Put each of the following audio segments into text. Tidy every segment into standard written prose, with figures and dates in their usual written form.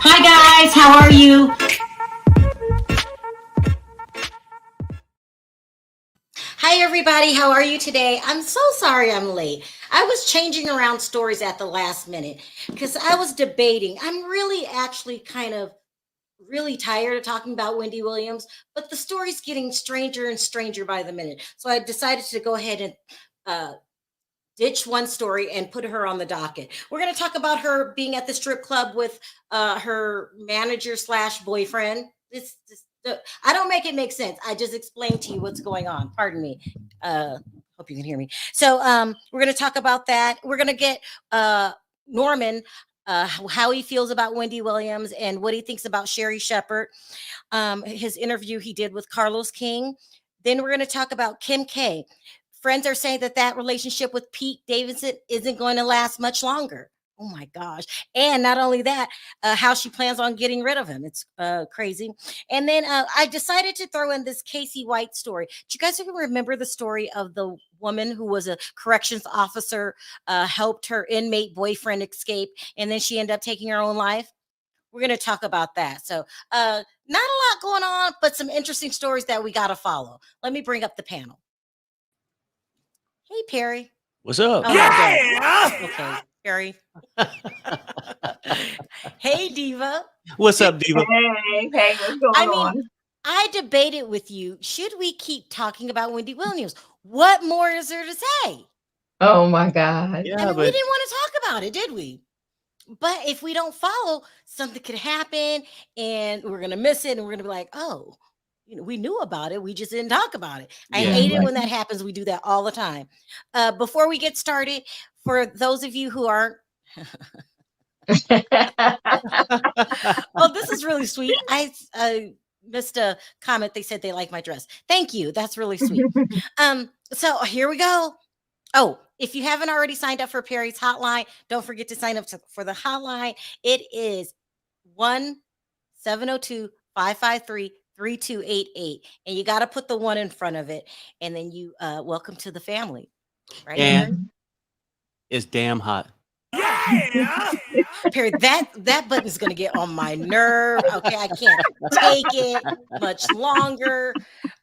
Hi guys, how are you? Hi everybody, how are you today? I'm so sorry I'm late. I was changing around stories at the last minute because I was debating. I'm really actually kind of really tired of talking about Wendy Williams, but the story's getting stranger and stranger by the minute. So I decided to go ahead and ditch one story and put her on the docket. We're going to talk about her being at the strip club with her manager slash boyfriend. I don't make it make sense. I just explained to you what's going on. Pardon me. Hope you can hear me. So we're going to talk about that. We're going to get Norman, how he feels about Wendy Williams and what he thinks about Sherry Shepherd, his interview he did with Carlos King. Then we're going to talk about Kim K. Friends are saying that relationship with Pete Davidson isn't going to last much longer. Oh my gosh. And not only that, how she plans on getting rid of him. It's crazy. And then I decided to throw in this Casey White story. Do you guys even remember the story of the woman who was a corrections officer, helped her inmate boyfriend escape, and then she ended up taking her own life? We're going to talk about that. So not a lot going on, but some interesting stories that we got to follow. Let me bring up the panel. Hey, Perry. What's up? Oh, yeah. Okay, Perry. Hey, Diva. What's up, Diva? Hey, what's going on? I debated with you. Should we keep talking about Wendy Williams? What more is there to say? Oh my God. Yeah, we didn't want to talk about it, did we? But if we don't follow, something could happen and we're going to miss it. And we're going to be like, oh, we knew about it. We just didn't talk about it. I hate it when that happens. We do that all the time. Before we get started, for those of you who aren't, oh, this is really sweet. I missed a comment. They said they like my dress. Thank you. That's really sweet. So here we go. Oh, if you haven't already signed up for Perry's hotline, don't forget to sign up for the hotline. It is 1-702-553-3288, and you got to put the 1 in front of it, and then you welcome to the family, right? And it's damn hot. Yeah. Perry, that button is going to get on my nerve. Okay, I can't take it much longer.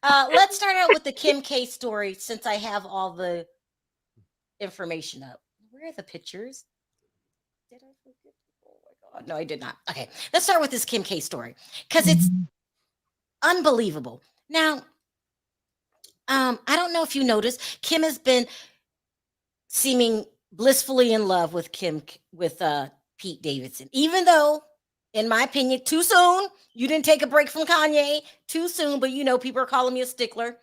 Let's start out with the Kim K story, since I have all the information up. Where are the pictures? Did I forget? Oh my God, no, I did not. Okay, let's start with this Kim K story because it's unbelievable. Now, I don't know if you noticed, Kim has been seeming blissfully in love with Pete Davidson, even though, in my opinion, too soon. You didn't take a break from Kanye too soon, but people are calling me a stickler.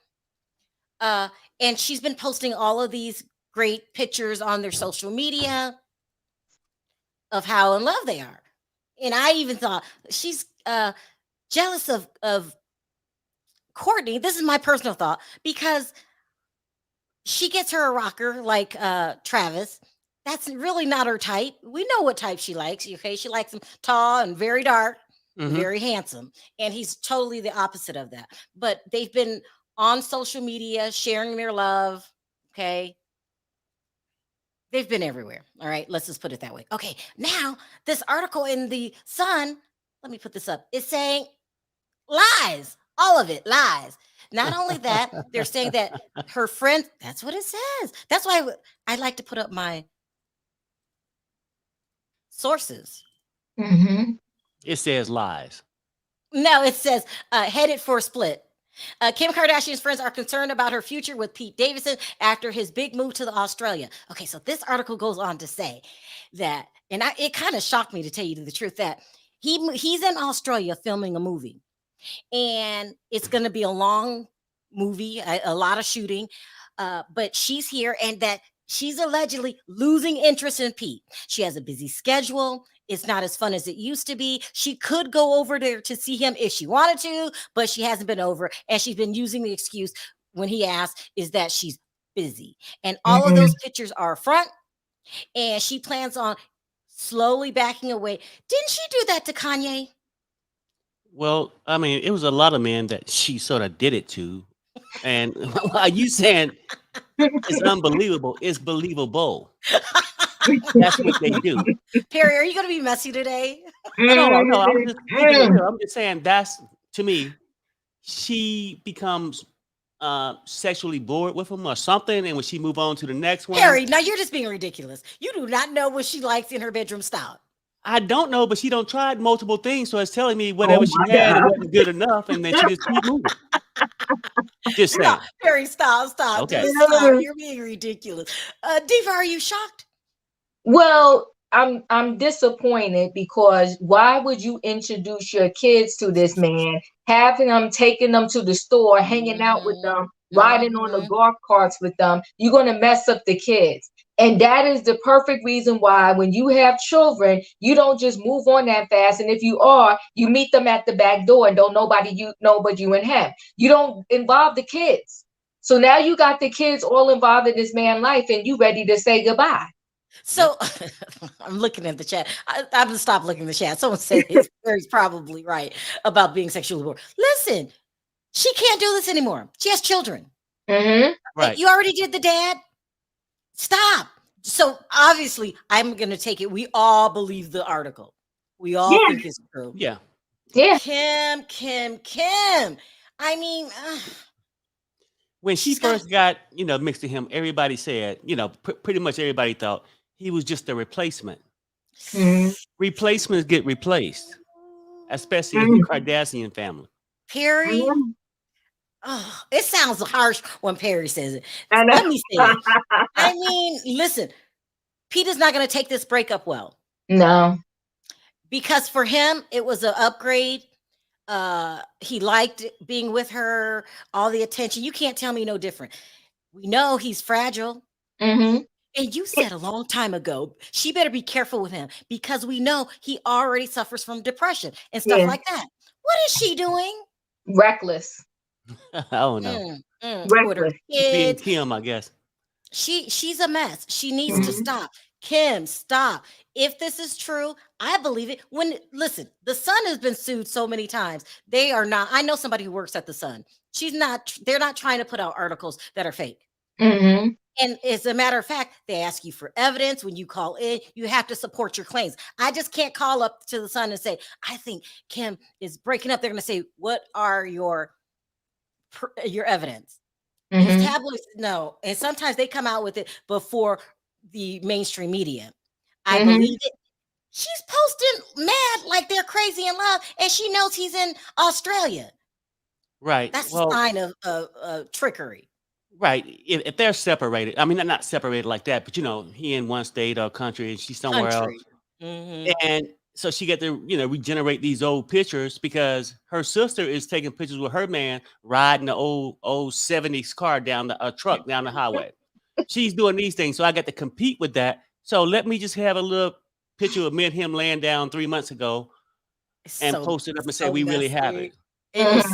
And she's been posting all of these great pictures on their social media of how in love they are. And I even thought she's jealous of Courtney. This is my personal thought, because she gets her a rocker like Travis. That's really not her type. We know what type she likes. Okay, she likes him tall and very dark, very handsome, and he's totally the opposite of that. But they've been on social media sharing their love. Okay, they've been everywhere. All right, let's just put it that way. Okay, now this article in the Sun, let me put this up, is saying lies. All of it lies. Not only that, they're saying that her friend, that's what it says. That's why I like to put up my sources. It says lies. No, it says headed for a split. Kim Kardashian's friends are concerned about her future with Pete Davidson after his big move to Australia. Okay, so this article goes on to say that, and it kind of shocked me, to tell you the truth, that he's in Australia filming a movie. And it's going to be a long movie, a lot of shooting, but she's here, and that she's allegedly losing interest in Pete. She has a busy schedule, It's not as fun as it used to be. She could go over there to see him if she wanted to, but she hasn't been over. And she's been using the excuse when he asked is that she's busy. And all of those pictures are front. And she plans on slowly backing away. Didn't she do that to Kanye? Well, I mean, it was a lot of men that she sort of did it to. And are you saying it's unbelievable? It's believable. That's what they do. Perry, are you going to be messy today? No, I'm just keeping it real. I'm just saying that's, to me, she becomes sexually bored with him or something, and when she move on to the next one. Perry, now you're just being ridiculous. You do not know what she likes in her bedroom style. I don't know, but she don't tried multiple things, so it's telling me whatever she had wasn't good enough, and then she just keep moving. Just saying. No, Perry, stop. Okay. Stop. You're being ridiculous. Diva, are you shocked? Well, I'm disappointed because why would you introduce your kids to this man, having them, taking them to the store, hanging out with them, riding on the golf carts with them? You're going to mess up the kids. And that is the perfect reason why when you have children, you don't just move on that fast. And if you are, you meet them at the back door and don't nobody know but you and him. You don't involve the kids. So now you got the kids all involved in this man's life and you ready to say goodbye. So I'm looking at the chat. I'm gonna stop looking at the chat. Someone said Perry's probably right about being sexually bored. Listen, she can't do this anymore. She has children. Right. You already did the dad. Stop. So obviously, I'm gonna take it. We all believe the article. We all think it's true. Yeah. Kim. I mean, when she first got, mixed to him, everybody said, pretty much everybody thought he was just a replacement. Replacements get replaced, especially in the Kardashian family. Perry. Oh, it sounds harsh when Perry says it. Let me say it. I mean, listen, Pete is not going to take this breakup well. No. Because for him, it was an upgrade. He liked being with her, all the attention. You can't tell me no different. We know he's fragile. And you said a long time ago, she better be careful with him because we know he already suffers from depression and stuff like that. What is she doing? Reckless. Oh no. With her kids. Being Kim, I guess. She's a mess. She needs to stop. Kim, stop. If this is true, I believe it. Listen, the Sun has been sued so many times. They are not. I know somebody who works at the Sun. They're not trying to put out articles that are fake. And as a matter of fact, they ask you for evidence when you call in. You have to support your claims. I just can't call up to the Sun and say, I think Kim is breaking up. They're going to say, what are your evidence? These tabloids, no. And sometimes they come out with it before the mainstream media. I believe it. She's posting mad like they're crazy in love, and she knows he's in Australia. Right. That's a sign of trickery. Right. If they're separated, I mean, not separated like that, but he in one state or country and she's somewhere else. And so she got to, regenerate these old pictures because her sister is taking pictures with her man riding the old 70s car down the truck down the highway. She's doing these things. So I got to compete with that. So let me just have a little picture of me and him laying down 3 months ago and post it up and say we really have it. It was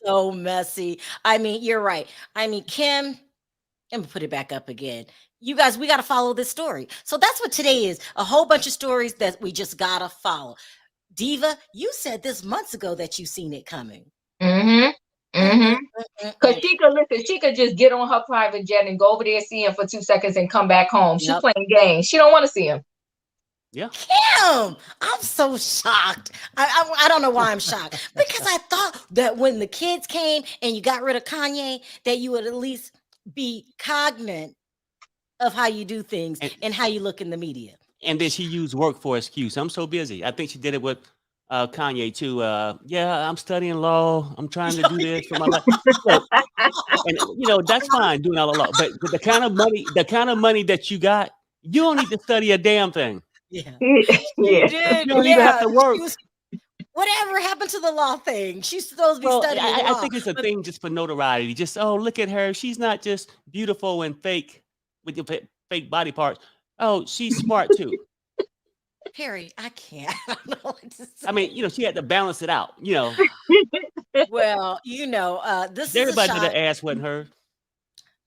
so messy. I mean, you're right. I mean, Kim, let me put it back up again. You guys, we got to follow this story. So that's what today is. A whole bunch of stories that we just got to follow. Diva, you said this months ago that you seen it coming. Because she could just get on her private jet and go over there, see him for 2 seconds and come back home. She's playing games. She don't want to see him. Yeah. Kim, I'm so shocked. I don't know why I'm shocked. Because I thought that when the kids came and you got rid of Kanye, that you would at least be cognizant of how you do things and how you look in the media. And then she used work for excuse. I'm so busy. I think she did it with Kanye too. I'm studying law. I'm trying to do this for my life. And that's fine doing all the law. But the kind of money that you got, you don't need to study a damn thing. Yeah. You don't even have to work. Whatever happened to the law thing? She's supposed to be studying law. I think it's a thing just for notoriety. Just, look at her. She's not just beautiful and fake with your fake body parts. Oh, she's smart too. Perry, I can't. I don't know what to say. I mean, she had to balance it out. Well, this is a Everybody knew shot. the ass wasn't hers.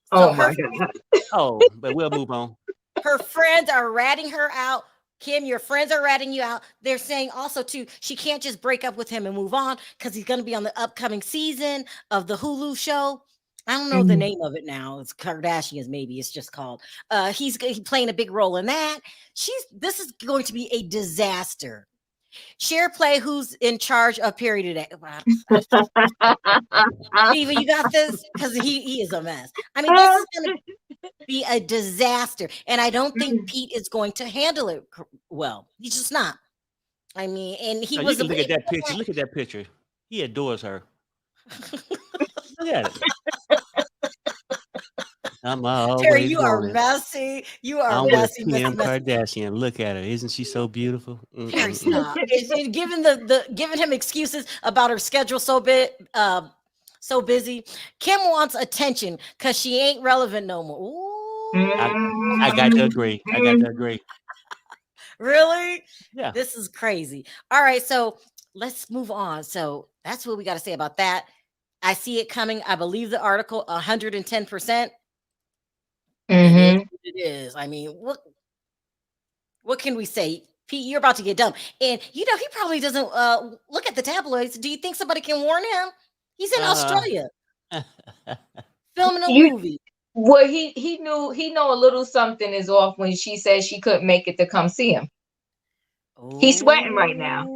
So Oh my God. Oh, but we'll move on. her friends are ratting her out. Kim, your friends are ratting you out. They're saying also too, she can't just break up with him and move on because he's going to be on the upcoming season of the Hulu show. I don't know the name of it now. It's Kardashians, maybe it's just called. He's playing a big role in that. This is going to be a disaster. Share play who's in charge of Perry today. Steve, you got this? Because he is a mess. I mean, this is going to be a disaster. And I don't think Pete is going to handle it well. He's just not. I mean, and he was. You can look at that picture. Look at that picture. He adores her. Look at it. I'm always Terry, you are wanted. messy. You are I'm messy. with Kim Kardashian. Look at her. Isn't she so beautiful? Terry, stop. Giving him excuses about her schedule so busy. Kim wants attention because she ain't relevant no more. Ooh. I got to agree. Really? Yeah. This is crazy. All right, so let's move on. So that's what we got to say about that. I see it coming. I believe the article 110%. It is. I mean, what can we say? Pete, you're about to get dumb. And he probably doesn't look at the tabloids. Do you think somebody can warn him? He's in Australia filming a movie. Well, he know a little something is off when she said she couldn't make it to come see him. Oh. He's sweating right now.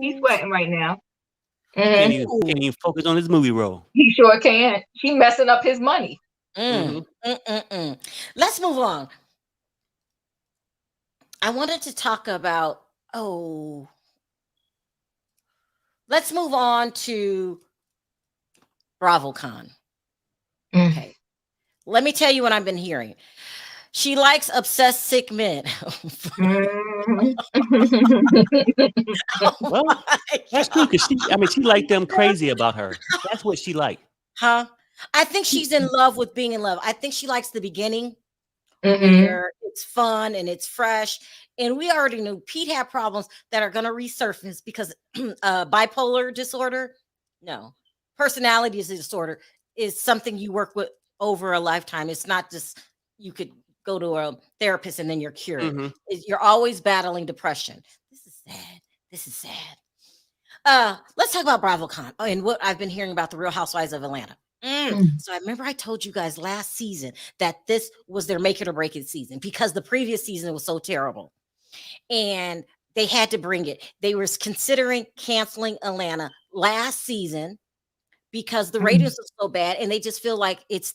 Can't even focus on his movie role. He sure can. She messing up his money. Let's move on. I wanted to talk about, let's move on to BravoCon. Okay. Let me tell you what I've been hearing. She likes obsessed sick men. Well, that's true because she liked them crazy about her. That's what she liked. Huh? I think she's in love with being in love. I think she likes the beginning where it's fun and it's fresh. And we already knew Pete had problems that are going to resurface because bipolar disorder, personality disorder is something you work with over a lifetime. It's not just you could go to a therapist and then you're cured. You're always battling depression. This is sad. Let's talk about BravoCon and what I've been hearing about the Real Housewives of Atlanta. So I remember I told you guys last season that this was their make it or break it season because the previous season was so terrible. And they had to bring it. They were considering canceling Atlanta last season because the ratings were so bad and they just feel like it's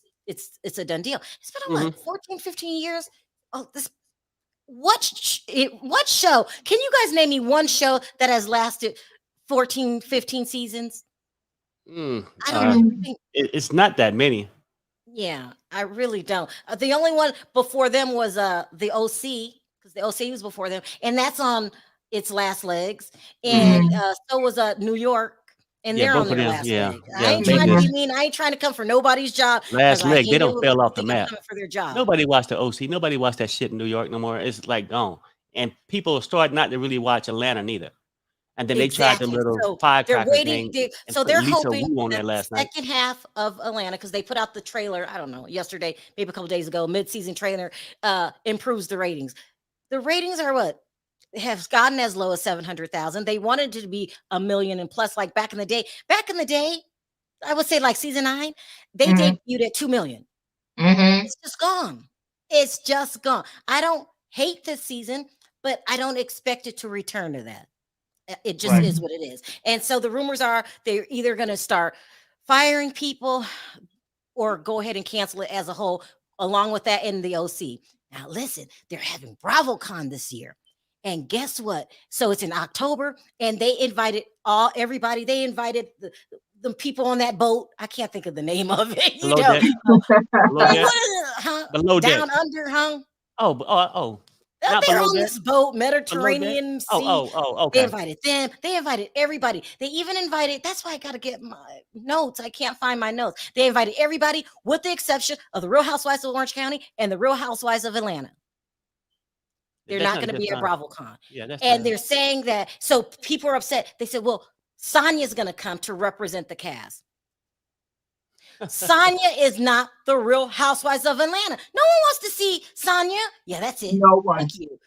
a done deal. It's been 14, 15 years. What show? Can you guys name me one show that has lasted 14, 15 seasons? I don't think it's not that many. Yeah, I really don't. The only one before them was the OC because the OC was before them, and that's on its last legs. And so was New York. And they're on their last leg. I ain't trying to be mean. I ain't trying to come for nobody's job. Last leg, they don't fell off the map. For their job. Nobody watched the OC. Nobody watched that shit in New York no more. It's like gone. And people start not to really watch Atlanta neither. And then they tried the little firecracker thing. So they're hoping on there last night. Second half of Atlanta, because they put out the trailer, I don't know, yesterday, maybe a couple days ago, mid-season trailer, improves the ratings. The ratings are what? Have gotten as low as 700,000. They wanted it to be 1 million and plus, like back in the day. Back in the day, I would say like season 9, they debuted at 2 million. It's just gone. It's just gone. I don't hate this season, but I don't expect it to return to that. It just is what it is. And so the rumors are they're either going to start firing people or go ahead and cancel it as a whole, along with that in the OC. Now, listen, they're having BravoCon this year. And guess what? So it's in October, and they invited everybody. They invited the people on that boat. I can't think of the name of it. Below deck. Down under, huh? Oh. They're on this boat, Mediterranean Sea. Okay. They invited them. They invited everybody. They even invited, that's why I got to get my notes. I can't find my notes. They invited everybody with the exception of the Real Housewives of Orange County and the Real Housewives of Atlanta. They're That's not not a going to good be at sign. BravoCon. Yeah, that's And not. they're saying that, so people are upset. They said, well, Sonya's going to come to represent the cast. Sonya is not the Real Housewives of Atlanta. No one wants to see Sonya. Yeah, that's it. No one. Thank you.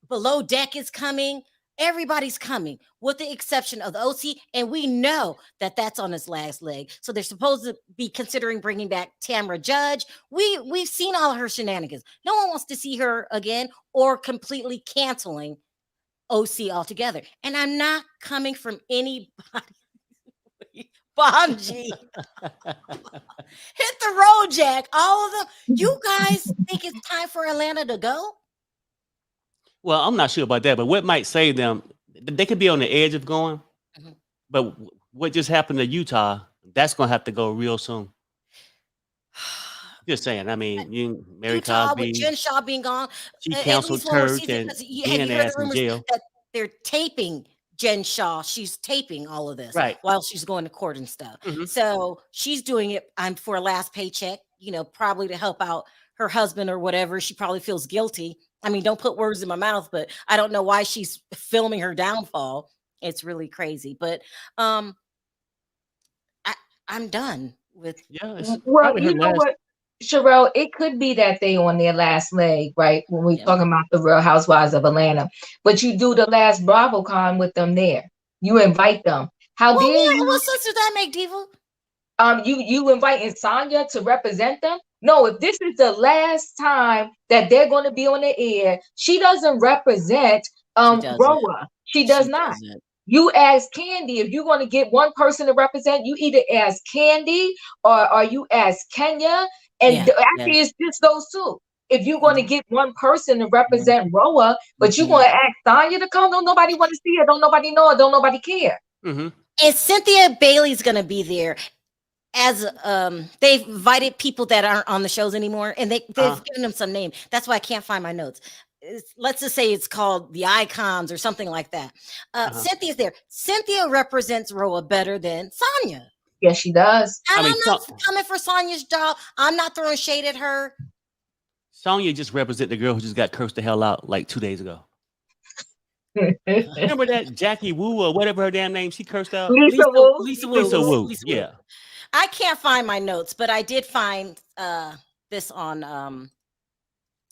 Below Deck is coming. Everybody's coming, with the exception of the OC, and we know that that's on its last leg. So they're supposed to be considering bringing back Tamra Judge. We've seen all her shenanigans. No one wants to see her again, or completely canceling OC altogether. And I'm not coming from anybody. Bonji, hit the road, Jack. All of them. You guys think it's time for Atlanta to go? Well, I'm not sure about that, but what might save them? They could be on the edge of going, but what just happened to Utah? That's gonna have to go real soon. Just saying. I mean, Mary Utah Cosby, with Jen Shaw being gone, she at canceled least one more church season. and Have being you heard ass the in rumors jail. that they're taping Jen Shaw? She's taping all of this Right. while she's going to court and stuff. So she's doing it for a last paycheck, probably to help out her husband or whatever. She probably feels guilty. I mean, don't put words in my mouth, but I don't know why she's filming her downfall. It's really crazy. But I'm done with. Yeah. It's Well, probably her you know last. what, Sharrell, it could be that they on their last leg, right? When we're Yeah. talking about the Real Housewives of Atlanta. But you do the last BravoCon with them there. You invite them. How dare you? What sense does that make, Diva? You inviting Sonya to represent them? No, if this is the last time that they're going to be on the air, she doesn't represent RHOA. She does not. Doesn't. You ask Candy, if you're going to get one person to represent, you either ask Candy or you ask Kenya. And actually, it's just those two. If you're going to get one person to represent RHOA, but you're going to ask Sonya to come, don't nobody want to see her, don't nobody know her, don't nobody care. And Cynthia Bailey's going to be there. As they've invited people that aren't on the shows anymore, and they've given them some name. That's why I can't find my notes. Let's just say it's called the Icons or something like that. Cynthia's there. Cynthia represents RHOA better than Sonya. Yes, she does. And I'm not coming for Sonya's job. I'm not throwing shade at her. Sonya just represent the girl who just got cursed the hell out like 2 days ago. Remember that Jackie Wu or whatever her damn name? She cursed out. Lisa Wu. Yeah. I can't find my notes, but I did find this on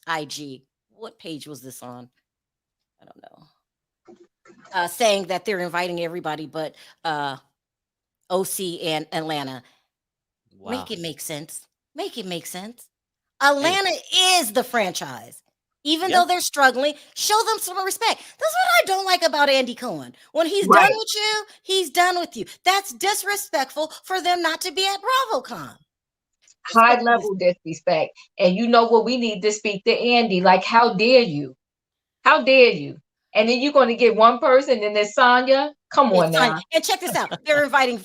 IG. What page was this on? I don't know. Saying that they're inviting everybody but OC and Atlanta. Wow. Make it make sense. Make it make sense. Atlanta is the franchise. Even though they're struggling, show them some respect. That's what I don't like about Andy Cohen. When he's done with you, he's done with you. That's disrespectful for them not to be at BravoCon. High level disrespect. And you know what? We need to speak to Andy. Like, how dare you? How dare you? And then you're going to get one person, and then Sonya. Come on now. And check this out. They're inviting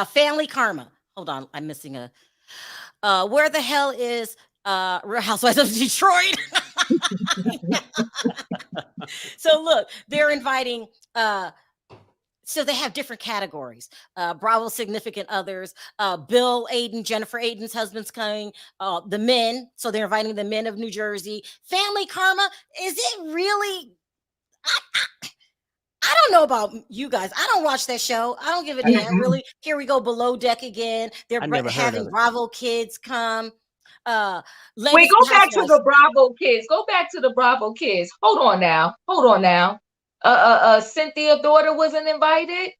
Family Karma. Hold on, I'm missing a. Where the hell is Real Housewives of Detroit? So look, they're inviting. So they have different categories. Bravo significant others. Bill Aiden, Jennifer Aiden's husband's coming. The men. So they're inviting the men of New Jersey. Family Karma. Is it really? I don't know about you guys. I don't watch that show. I don't give a damn. Really. Here we go. Below Deck again. They're having Bravo kids come. Wait, go back to the Bravo kids. Go back to the Bravo kids. Hold on now. Cynthia's daughter wasn't invited.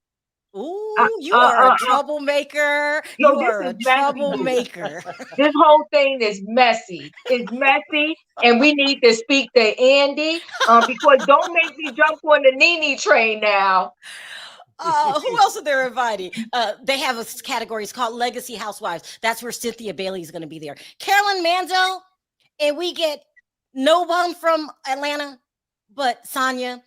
Ooh, you are a troublemaker. You are a troublemaker. This whole thing is messy. It's messy, and we need to speak to Andy because don't make me jump on the Nene train now. Who else are they inviting? They have a category. It's called Legacy Housewives. That's where Cynthia Bailey is going to be there. Carolyn Manzo, and we get no one from Atlanta, but Sonya.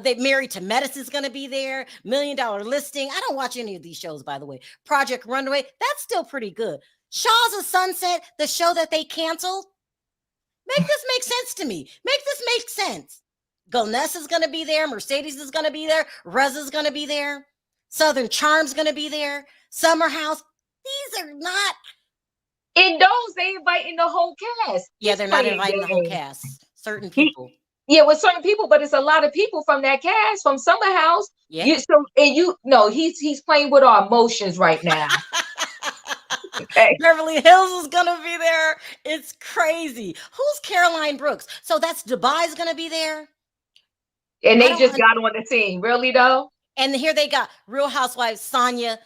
They Married to Medicine's going to be there. $1 Million Listing. I don't watch any of these shows, by the way. Project Runway. That's still pretty good. Shaw's of Sunset, the show that they canceled. Make this make sense to me. Make this make sense. Goness is going to be there. Mercedes is going to be there. Reza's going to be there. Southern Charm's going to be there. Summer House. These are not. In those, they inviting the whole cast. Yeah, they're not inviting the whole cast. Certain people. Yeah, with certain people, but it's a lot of people from that cast from Summer House. Yeah. He's playing with our emotions right now. Okay. Beverly Hills is gonna be there. It's crazy. Who's Caroline Brooks? So that's Dubai's gonna be there. And they just got on the scene, really though. And here they got Real Housewives Sonia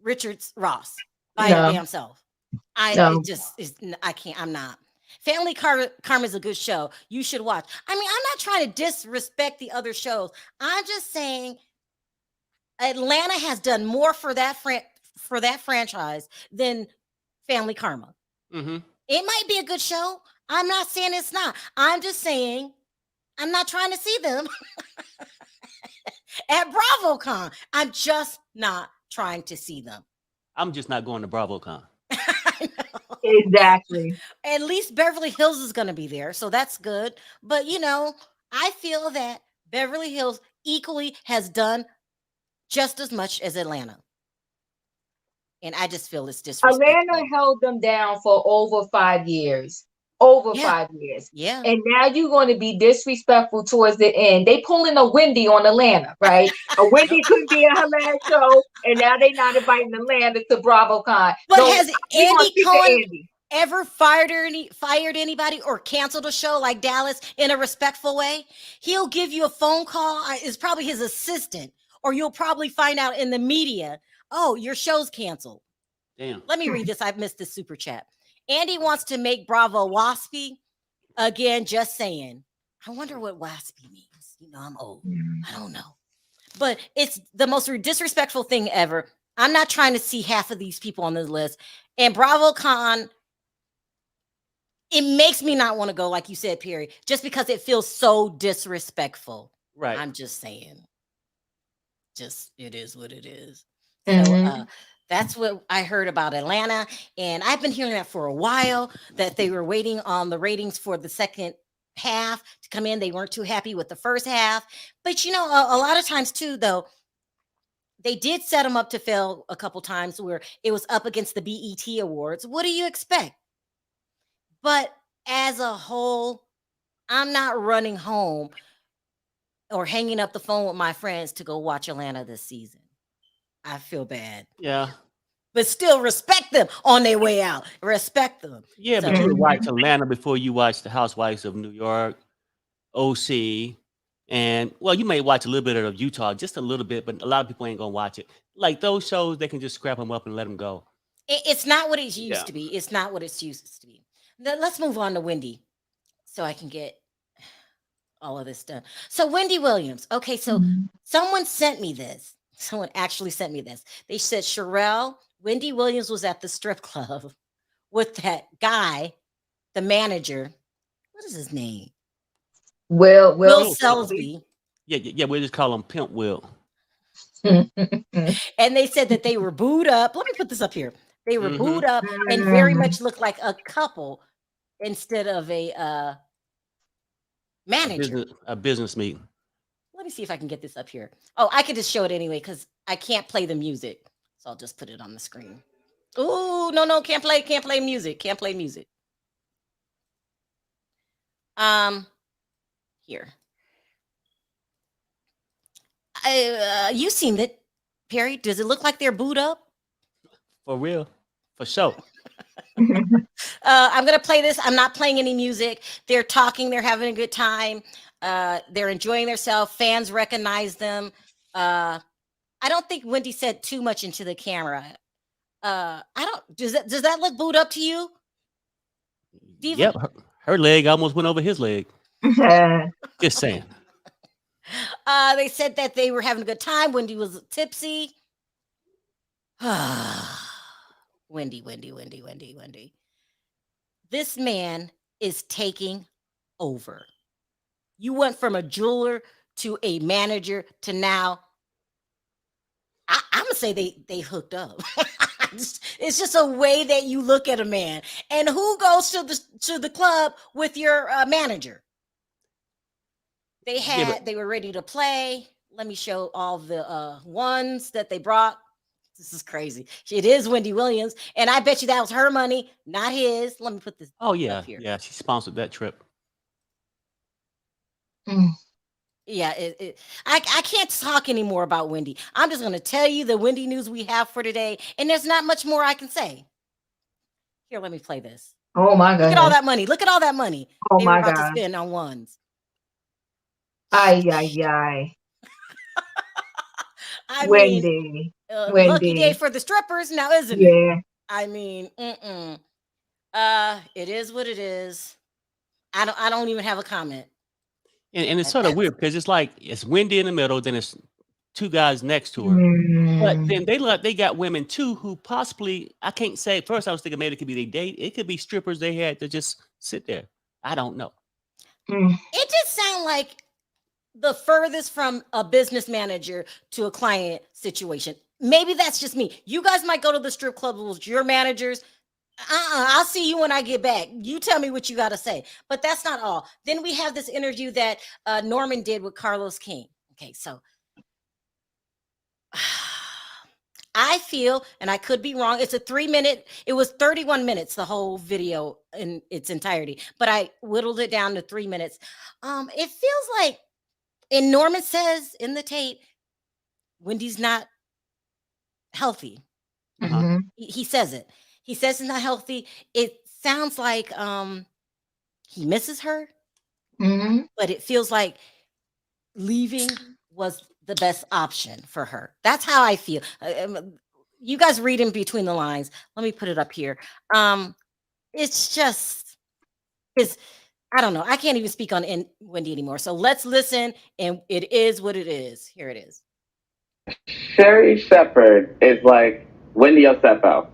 Richards Ross by No. her damn self. I can't. I'm not. Family Karma is a good show. You should watch. I mean, I'm not trying to disrespect the other shows. I'm just saying Atlanta has done more for that franchise than Family Karma. Mm-hmm. It might be a good show. I'm not saying it's not. I'm just saying I'm not trying to see them at BravoCon. I'm just not trying to see them. I'm just not going to BravoCon. Exactly. At least Beverly Hills is going to be there, so that's good. But I feel that Beverly Hills equally has done just as much as Atlanta, and I just feel it's disrespectful. Atlanta held them down for over 5 years. Over 5 years. Yeah. And now you're going to be disrespectful towards the end. They pulling a Wendy on Atlanta, right? A Wendy couldn't be at her last show, and now they not inviting Atlanta to BravoCon. But has Andy Cohen ever fired anybody or canceled a show like Dallas in a respectful way? He'll give you a phone call. It's probably his assistant, or you'll probably find out in the media, oh, your show's canceled. Damn. Let me read this. I've missed the super chat. Andy wants to make Bravo waspy. Again, just saying. I wonder what waspy means. I'm old. I don't know. But it's the most disrespectful thing ever. I'm not trying to see half of these people on this list. And BravoCon, it makes me not want to go, like you said, Perry, just because it feels so disrespectful. Right. I'm just saying. Just, it is what it is. Mm-hmm. So that's what I heard about Atlanta. And I've been hearing that for a while, that they were waiting on the ratings for the second half to come in. They weren't too happy with the first half. But, a lot of times too, though, they did set them up to fail a couple times where it was up against the BET Awards. What do you expect? But as a whole, I'm not running home or hanging up the phone with my friends to go watch Atlanta this season. I feel bad. Yeah. But still respect them on their way out. Respect them. Yeah, but you would watch Atlanta before you watch the Housewives of New York, OC, and you may watch a little bit of Utah, just a little bit, but a lot of people ain't gonna watch it. Like those shows, they can just scrap them up and let them go. It's not what it used to be. It's not what it's used to be. Let's move on to Wendy so I can get all of this done. So Wendy Williams. Okay, so someone sent me this. Someone actually sent me this. They said, Sharrell, Wendy Williams was at the strip club with that guy, the manager. What is his name? Will Selsby. Yeah, we'll just call him Pimp Will. And they said that they were booed up. Let me put this up here. They were booed up and very much looked like a couple instead of a manager. A business meeting. Let me see if I can get this up here. Oh, I could just show it anyway because I can't play the music. So I'll just put it on the screen. Oh, no, can't play music. Can't play music. Here. You've seen it, Perry. Does it look like they're booed up? For real? For sure. I'm gonna play this. I'm not playing any music. They're talking, they're having a good time. They're enjoying themselves. Fans recognize them. I don't think Wendy said too much into the camera. Does that look booed up to you? Diva? Yep. Her leg almost went over his leg. Just saying. They said that they were having a good time. Wendy was tipsy. Wendy. This man is taking over. You went from a jeweler to a manager to now. I'm gonna say they hooked up. It's just a way that you look at a man. And who goes to the club with your manager? They were ready to play. Let me show all the ones that they brought. This is crazy. It is Wendy Williams, and I bet you that was her money, not his. Let me put this. Oh yeah, up here. yeah. She sponsored that trip. Yeah, I can't talk anymore about Wendy. I'm just going to tell you the Wendy news we have for today, and there's not much more I can say. Here, let me play this. Oh my Look at all goodness. that money. Look at all that money Oh they were my about to God. spend on ones. Ay, ay, ay. I mean, Wendy. lucky day Wendy. for the strippers now, isn't it? Yeah. I mean, it is what it is. I don't even have a comment. And it's sort of weird because it's like it's Wendy in the middle, then it's two guys next to her. But then they got women too who possibly, I can't say. First, I was thinking maybe it could be they date. It could be strippers they had to just sit there. I don't know. It just sounds like the furthest from a business manager to a client situation. Maybe that's just me. You guys might go to the strip club with your managers. I'll see you when I get back. You tell me what you got to say. But that's not all. Then we have this interview that Norman did with Carlos King. Okay, so I feel, and I could be wrong, it's a 3-minute, it was 31 minutes, the whole video in its entirety, but I whittled it down to 3 minutes. It feels like, and Norman says in the tape, Wendy's not healthy. He says it. He says it's not healthy. It sounds like he misses her, but it feels like leaving was the best option for her. That's how I feel. You guys read in between the lines. Let me put it up here. It's just, I don't know. I can't even speak on Wendy anymore. So let's listen, and it is what it is. Here it is. Sherry Shepherd is like Wendy Osefo.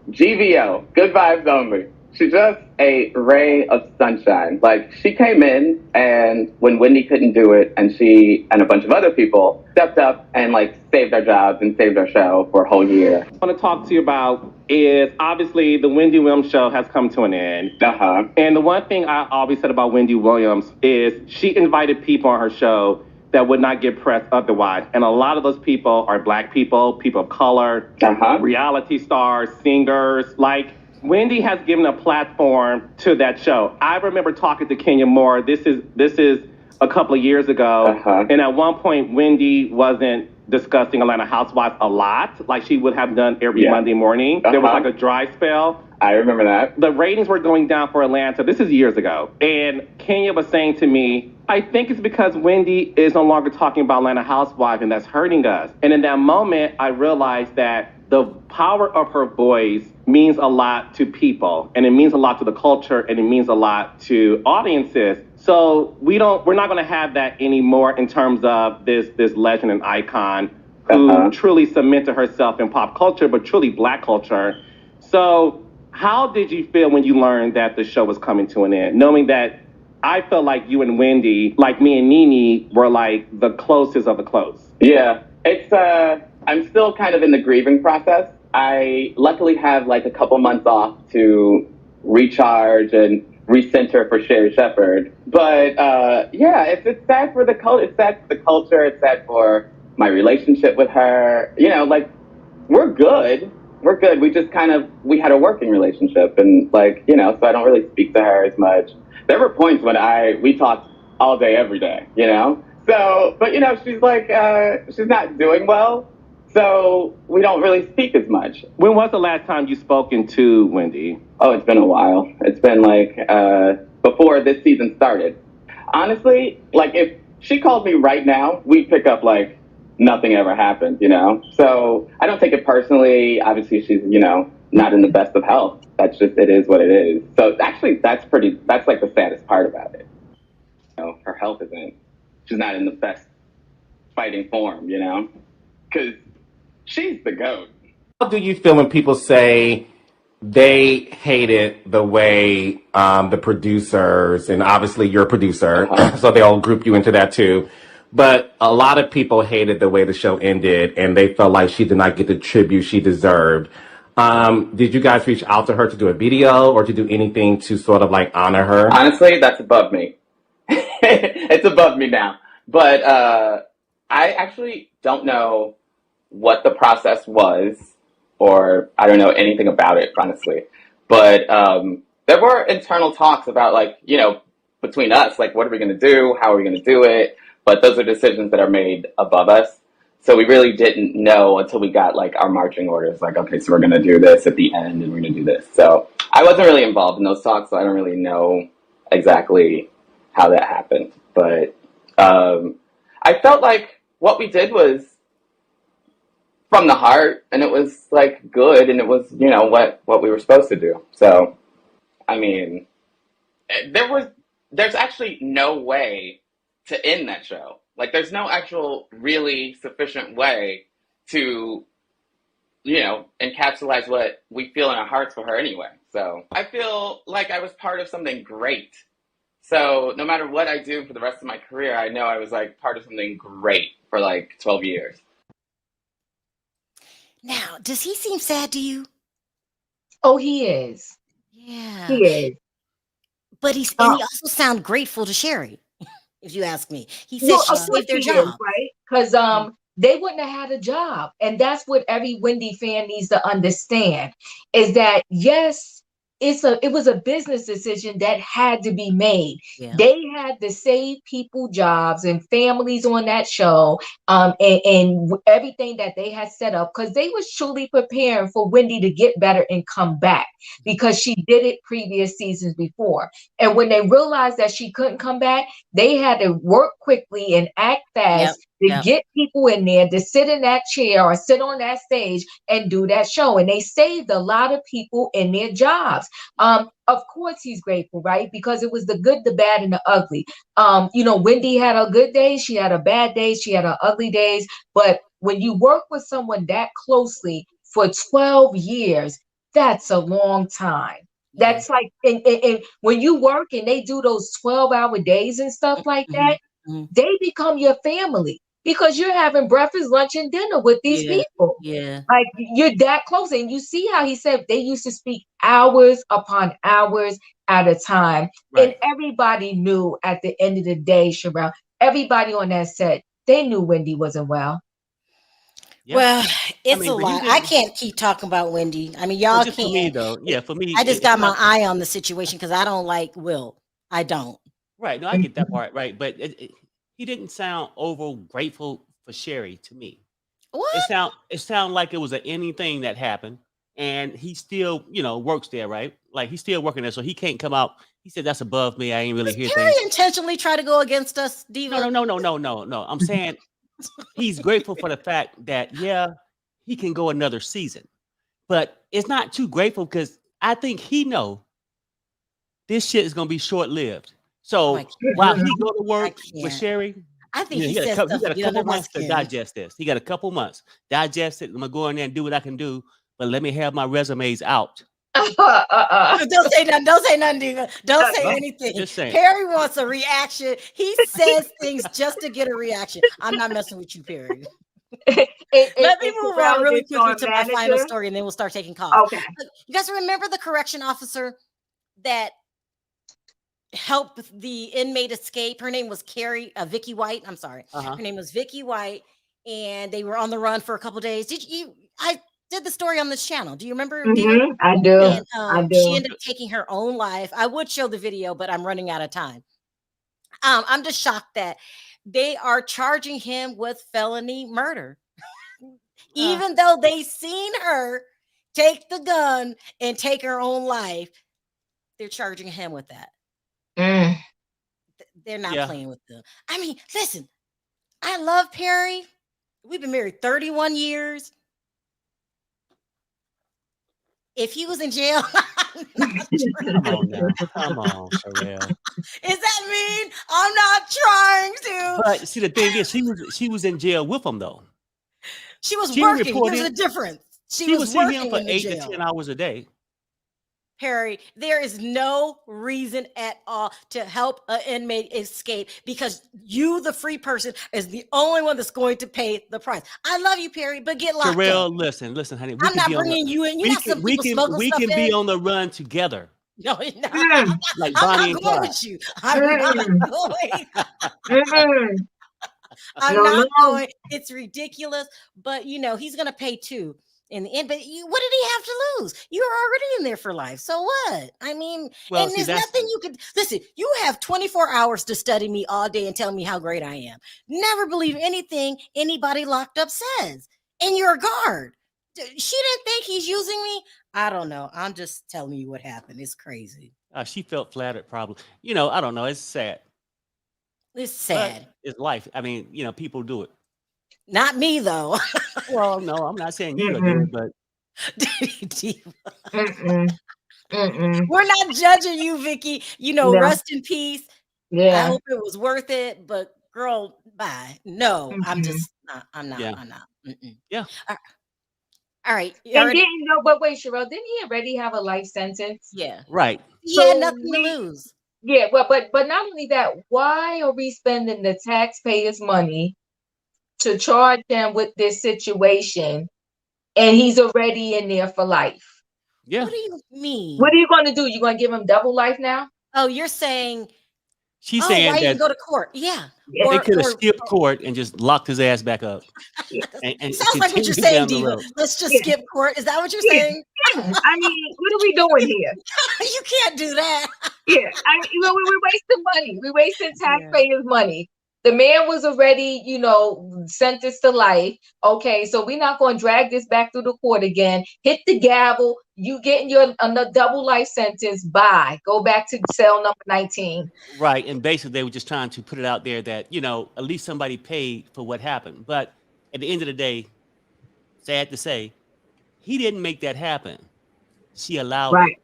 GVO, good vibes only. She's just a ray of sunshine. Like, she came in, and when Wendy couldn't do it, and she and a bunch of other people stepped up and, like, saved our jobs and saved our show for a whole year. I want to talk to you about is, obviously, the Wendy Williams show has come to an end. And the one thing I always said about Wendy Williams is she invited people on her show that would not get press otherwise. And a lot of those people are Black people, people of color, reality stars, singers. Like, Wendy has given a platform to that show. I remember talking to Kenya Moore. This is a couple of years ago. And at one point, Wendy wasn't discussing Atlanta Housewives a lot, like she would have done every Monday morning. There was like a dry spell. I remember that. The ratings were going down for Atlanta. This is years ago. And Kenya was saying to me, I think it's because Wendy is no longer talking about Atlanta Housewives, and that's hurting us. And in that moment, I realized that the power of her voice means a lot to people, and it means a lot to the culture, and it means a lot to audiences. So we're not going to have that anymore in terms of this legend and icon who truly cemented herself in pop culture, but truly Black culture. So how did you feel when you learned that the show was coming to an end, knowing that I felt like you and Wendy, like me and Nene, were like the closest of the close? Yeah, it's I'm still kind of in the grieving process. I luckily have like a couple months off to recharge and recenter for Sherry Shepherd. But yeah, it's sad for the culture. It's sad for the culture. It's sad for my relationship with her. You know, like, we're good. We're good. We just we had a working relationship, and like, you know, so I don't really speak to her as much. There were points when we talked all day, every day, you know? So, but you know, she's like, she's not doing well. So we don't really speak as much. When was the last time you spoken to Wendy? Oh, it's been a while. It's been like, before this season started. Honestly, like, if she called me right now, we'd pick up like nothing ever happened, you know? So I don't take it personally. Obviously, she's, you know, not in the best of health. That's just, it is what it is. So actually, that's like the saddest part about it. You know, her health she's not in the best fighting form, you know? Because she's the GOAT. How do you feel when people say they hated the way the producers, and obviously you're a producer, so they all group you into that too, but a lot of people hated the way the show ended, and they felt like she did not get the tribute she deserved. Did you guys reach out to her to do a video or to do anything to sort of like honor her? Honestly, that's above me. It's above me now. But I actually don't know what the process was, or I don't know anything about it, honestly. But there were internal talks about, like, you know, between us, like, what are we going to do? How are we going to do it? But those are decisions that are made above us. So we really didn't know until we got like our marching orders, like, okay, so we're going to do this at the end and we're going to do this. So I wasn't really involved in those talks, so I don't really know exactly how that happened. But I felt like what we did was from the heart, and it was like good, and it was, you know, what we were supposed to do. So, I mean, there's actually no way to end that show. Like, there's no actual really sufficient way to, you know, encapsulate what we feel in our hearts for her anyway. So I feel like I was part of something great. So no matter what I do for the rest of my career, I know I was like part of something great for like 12 years. Now, does he seem sad to you? Oh, he is. Yeah. He is. But and he also sounds grateful to Sherry, if you ask me. He said she saved their job. Right? Because they wouldn't have had a job. And that's what every Wendy fan needs to understand, is that, yes, it was a business decision that had to be made. Yeah. They had to save people jobs and families on that show, and everything that they had set up, because they was truly preparing for Wendy to get better and come back, because she did it previous seasons before. And when they realized that she couldn't come back, they had to work quickly and act fast to get people in there to sit in that chair or sit on that stage and do that show. And they saved a lot of people in their jobs. Of course he's grateful, right? Because it was the good, the bad, and the ugly. You know, Wendy had her good days, she had her bad days, she had her ugly days. But when you work with someone that closely for 12 years, that's a long time. That's like, and when you work and they do those 12-hour days and stuff like that, they become your family, because you're having breakfast, lunch, and dinner with these people. Yeah. Like, you're that close. And you see how he said they used to speak hours upon hours at a time. Right. And everybody knew at the end of the day, Sharrell, everybody on that set, they knew Wendy wasn't well. Yeah. Well, it's a lot. I can't keep talking about Wendy. I mean, y'all can't. For me, though. Yeah, for me. I just got my eye on the situation because I don't like Will. I don't. Right. No, I get that part. Right. But he didn't sound over grateful for Sherry to me. What? It sound like it was anything that happened, and he still, you know, works there, right? Like, he's still working there, so he can't come out. He said, "That's above me. I ain't really hear things." Did intentionally try to go against us, Diva? No. I'm saying he's grateful for the fact that he can go another season, but it's not too grateful because I think he know this shit is gonna be short lived. So while he go to work with Sherry, I think he got a couple months to digest this. He got a couple months. Digest it. I'm gonna go in there and do what I can do, but let me have my resumes out. Don't say nothing. Don't say nothing, Diva. Don't say anything. Just saying. Perry wants a reaction. He says things just to get a reaction. I'm not messing with you, Perry. Let me move on really quickly to my final story, and then we'll start taking calls. Okay. You guys remember the correction officer that helped the inmate escape? Her name was Vicky White. I'm sorry. Her name was Vicky White, and they were on the run for a couple days. I did the story on this channel. Do you remember? I do. And, I do. She ended up taking her own life. I would show the video, but I'm running out of time. I'm just shocked that they are charging him with felony murder, even though they seen her take the gun and take her own life. They're charging him with that. They're not playing with them. I mean, listen, I love Perry. We've been married 31 years. If he was in jail, come on, Sharrell. Is that mean? I'm not trying to. But see, the thing is, she was in jail with him though. She was working. There's a difference. She was working him for 8 to 10 hours a day. Perry, there is no reason at all to help an inmate escape, because you, the free person, is the only one that's going to pay the price. I love you, Perry, but get locked Sharrell, up. listen, honey. I'm not bringing you in. We can be on the run together. No, like Bonnie and Clyde. With you. I'm not going. I'm not going. It's ridiculous, but you know he's going to pay too. in the end. But what did he have to lose? You were already in there for life. So what? I mean, Well, and see, there's nothing you could listen. You have 24 hours to study me all day and tell me how great I am. Never believe anything anybody locked up says. And you're a guard. She didn't think he's using me. I don't know. I'm just telling you what happened. It's crazy. She felt flattered, probably. You know, I don't know. It's sad. It's sad. But it's life. I mean, you know, people do it. Not me though. Well, no, I'm not saying you would do it, but we're not judging you, Vicky. You know, rest in peace. I hope it was worth it. But girl, bye. No, I'm just not. I'm not. Yeah. I'm not. Yeah. All right. And didn't know, but wait, Sharrell, didn't he already have a life sentence? Yeah. Right. He had nothing to lose. Yeah, well, but not only that, why are we spending the taxpayers' money to charge them with this situation, and he's already in there for life? Yeah. What do you mean? What are you going to do? You going to give him double life now? Oh, you're saying she's saying why that you go to court? Yeah. They could have skipped court and just locked his ass back up. And sounds like what you're saying, Diva. Let's just skip court. Is that what you're saying? I mean, what are we doing here? You can't do that. Yeah, we're wasting money. We're wasting taxpayers' money. The man was already, sentenced to life. Okay, so we're not going to drag this back through the court again. Hit the gavel. You getting your double life sentence. Bye. Go back to cell number 19. Right, and basically they were just trying to put it out there that, at least somebody paid for what happened. But at the end of the day, sad to say, he didn't make that happen. She allowed it.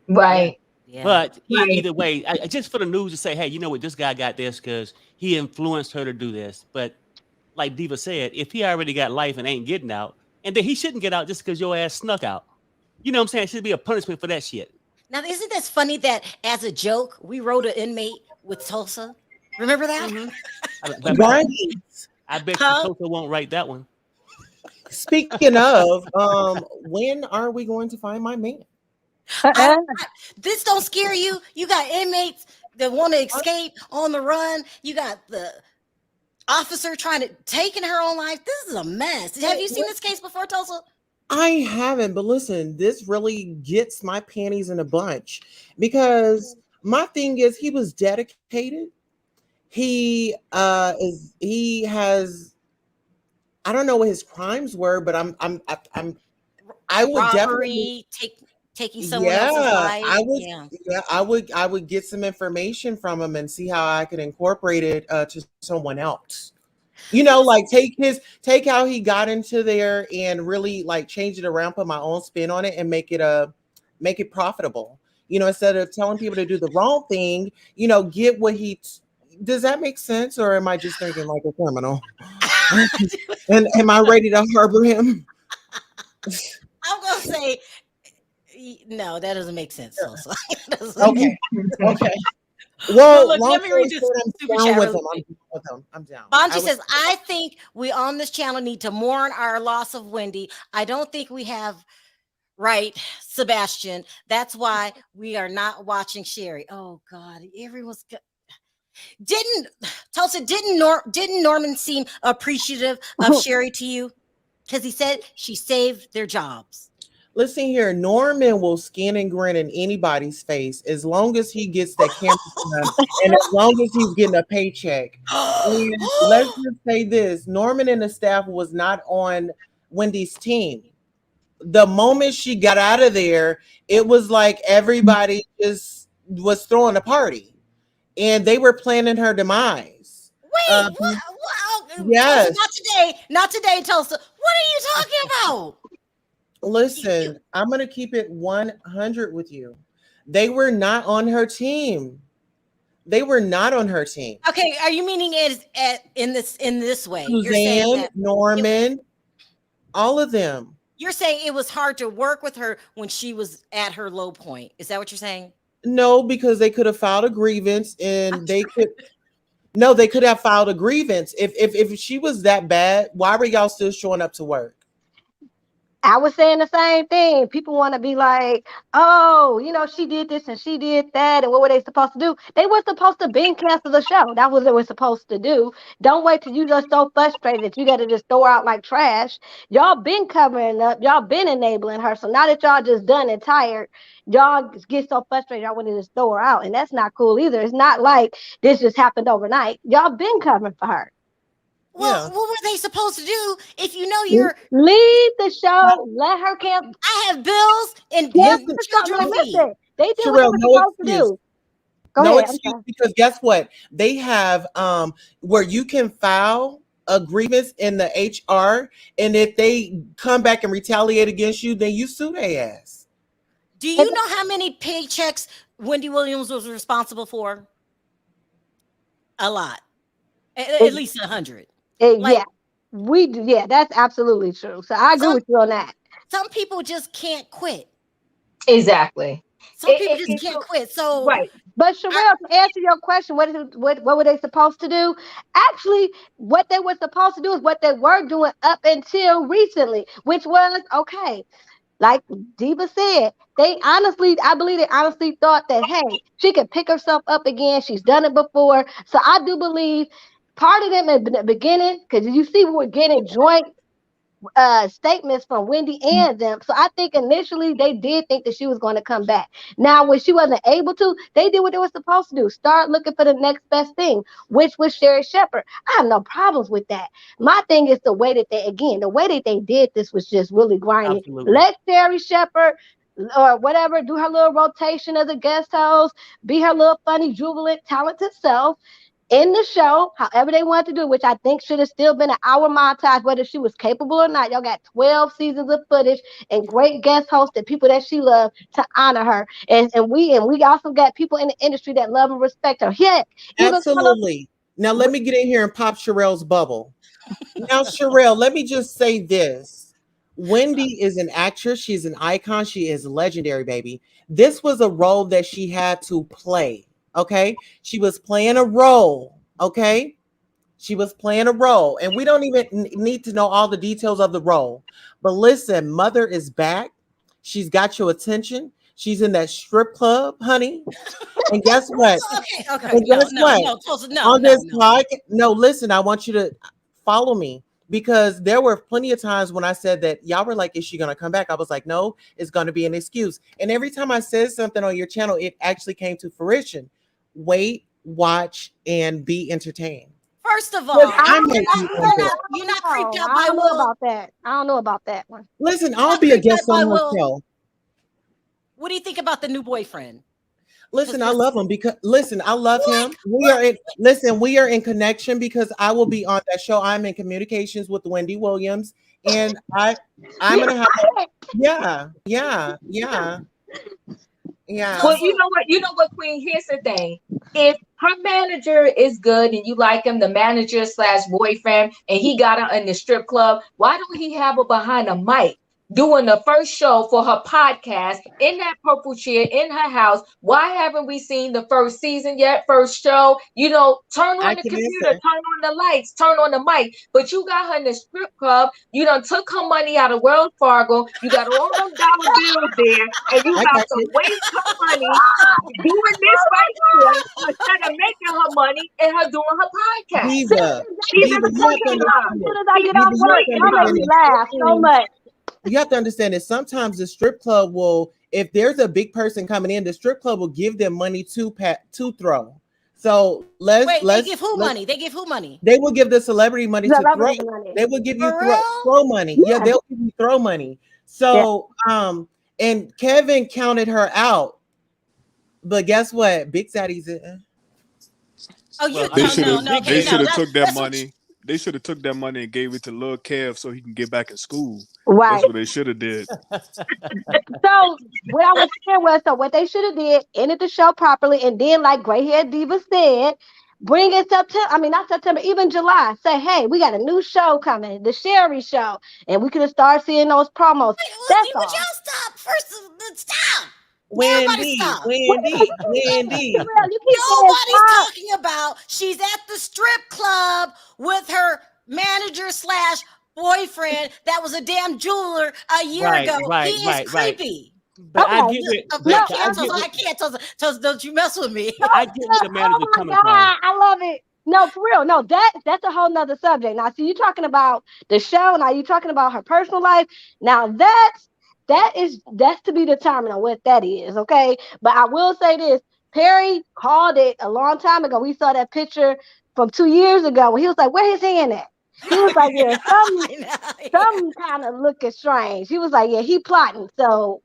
Right. Yeah. But either way, just for the news to say, hey, you know what, this guy got this because he influenced her to do this. But like Diva said, if he already got life and ain't getting out, and then he shouldn't get out just because your ass snuck out. You know what I'm saying? It should be a punishment for that shit. Now, isn't this funny that as a joke, we wrote an inmate with Tulsa? Remember that? Right. I bet you Tulsa won't write that one. Speaking of, when are we going to find my man? This don't scare you. You got inmates that want to escape on the run. You got the officer taking her own life. This is a mess. Have you seen this case before, Tulsa? I haven't, but listen, this really gets my panties in a bunch because my thing is he was dedicated. He has, I don't know what his crimes were, but I would definitely taking someone else's life. I would get some information from him and see how I could incorporate it to someone else. Like take how he got into there and really like change it around, put my own spin on it and make it profitable. Instead of telling people to do the wrong thing, get what does that make sense? Or am I just thinking like a criminal? And am I ready to harbor him? I'm going to say, no, that doesn't make sense. Okay. Well, look, let me read this super chat. I'm down. Bonji says, I think we on this channel need to mourn our loss of Wendy. I don't think we have, right, Sebastian. That's why we are not watching Sherry. Oh, God. Everyone's good. Tulsa, didn't Norman seem appreciative of Sherry to you? Because he said she saved their jobs. Listen here, Norman will skin and grin in anybody's face as long as he gets that camera done and as long as he's getting a paycheck. And let's just say this, Norman and the staff was not on Wendy's team. The moment she got out of there, it was like everybody just was throwing a party and they were planning her demise. Wait, what? Yes. Not today, Tulsa. What are you talking about? Listen, I'm going to keep it 100 with you. They were not on her team. They were not on her team. Okay, are you meaning in this way? Suzanne, Norman, all of them. You're saying it was hard to work with her when she was at her low point. Is that what you're saying? No, because they could have filed a grievance and they could have filed a grievance. If she was that bad, why were y'all still showing up to work? I was saying the same thing. People want to be like, oh, she did this and she did that. And what were they supposed to do? They were supposed to binge cancel the show. That's what they were supposed to do. Don't wait till you just so frustrated that you got to just throw out like trash. Y'all been covering up. Y'all been enabling her. So now that y'all just done and tired, y'all get so frustrated, y'all want to just throw her out. And that's not cool either. It's not like this just happened overnight. Y'all been covering for her. Well, what were they supposed to do if you're leave the show? Let her cancel. I have bills and children to feed. They did what they were supposed to do. No excuse, because guess what? They have where you can file a grievance in the HR, and if they come back and retaliate against you, then you sue their ass. Do you know how many paychecks Wendy Williams was responsible for? A lot. At least 100. Yeah, we do. Yeah, that's absolutely true. So I agree with you on that. Some people just can't quit. Exactly. Some people just can't quit. So right. But Sharrell, to answer your question, what were they supposed to do? Actually, what they were supposed to do is what they were doing up until recently, which was okay. Like Diva said, I believe they honestly thought that, hey, she could pick herself up again. She's done it before. So I do believe part of them in the beginning, because you see we were getting joint statements from Wendy and them. So I think initially they did think that she was going to come back. Now, when she wasn't able to, they did what they were supposed to do. Start looking for the next best thing, which was Sherri Shepherd. I have no problems with that. My thing is the way that they did this was just really grinding. Absolutely. Let Sherri Shepherd or whatever do her little rotation as a guest host, be her little funny, jubilant, talented self in the show, however they wanted to do, which I think should have still been an hour montage, whether she was capable or not. Y'all got 12 seasons of footage and great guest hosts and people that she loved to honor her. And we also got people in the industry that love and respect her. Yeah, absolutely. Now let me get in here and pop Sharrell's bubble. Now, Sharrell, let me just say this. Wendy is an actress. She's an icon. She is legendary, baby. This was a role that she had to play. Okay, she was playing a role. Okay, she was playing a role, and we don't even need to know all the details of the role. But listen, Mother is back. She's got your attention. She's in that strip club, honey. And guess what? Okay. And guess what? No, listen, I want you to follow me. Because there were plenty of times when I said that y'all were like, is she going to come back? I was like, no, it's going to be an excuse. And every time I said something on your channel, it actually came to fruition. Wait, watch, and be entertained. First of all, you're not creeped out by Will. About that. I don't know about that one. Listen, I'll be a guest on her show. What do you think about the new boyfriend? Listen, I love him because I love him. We are in connection because I will be on that show. I'm in communications with Wendy Williams, and I'm gonna have yeah. Well, you know what, Queen, here's the thing. If her manager is good and you like him, the manager / boyfriend, and he got her in the strip club, why don't he have her behind a mic doing the first show for her podcast in that purple chair in her house? Why haven't we seen the first season yet? First show, turn on the computer, turn on the lights, turn on the mic. But you got her in the strip club. You done took her money out of Wells Fargo. You got all those dollar bills there, and you have to waste her money doing this right here instead of making her money and her doing her podcast. Diva, laugh so much. You have to understand that sometimes the strip club will, if there's a big person coming in, the strip club will give them money to throw. So they give who money? They give who money? They will give the celebrity money to throw. They will give you throw money. Yeah, they'll give you throw money. So and Kevin counted her out, but guess what? Big Zaddy's in. They should have took that money. They should have took that money and gave it to Lil Kev so he can get back in school. Right. That's what they should have did. So what I was saying was, what they should have did, ended the show properly, and then, like Gray Hair Diva said, bring it not September, even July. Say, hey, we got a new show coming, the Sherri Show, and we could have started seeing those promos. That's all. Would y'all stop? Stop. Wendy. Nobody's talking about she's at the strip club with her manager / boyfriend that was a damn jeweler a year ago. He is creepy. But I give it. I can't. Don't you mess with me. I give it the manager coming from. I love it. No, for real. No, that's a whole nother subject. Now, see, you're talking about the show. Now you're talking about her personal life. Now that's to be determined on what that is. Okay. But I will say this. Perry called it a long time ago. We saw that picture from 2 years ago when he was like, where his hand at? He was like, yeah, something kind of looking strange. He was like, yeah, he plotting. So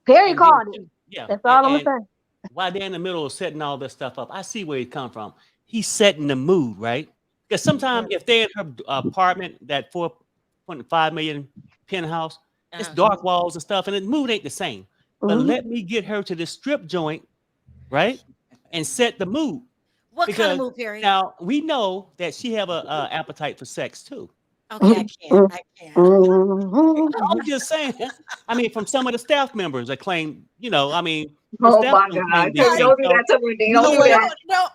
Perry called it. Yeah. That's all I'm saying. While they're in the middle of setting all this stuff up, I see where he come from. He's setting the mood, right? Because sometimes if they're in her apartment, that 4.5 million penthouse, it's dark walls and stuff, and the mood ain't the same. But let me get her to the strip joint, right? And set the mood. What kind of mood, Perry? Now, we know that she have a appetite for sex, too. Okay, I can't. I'm just saying. I mean, from some of the staff members that claim, oh my God. Don't do that to me.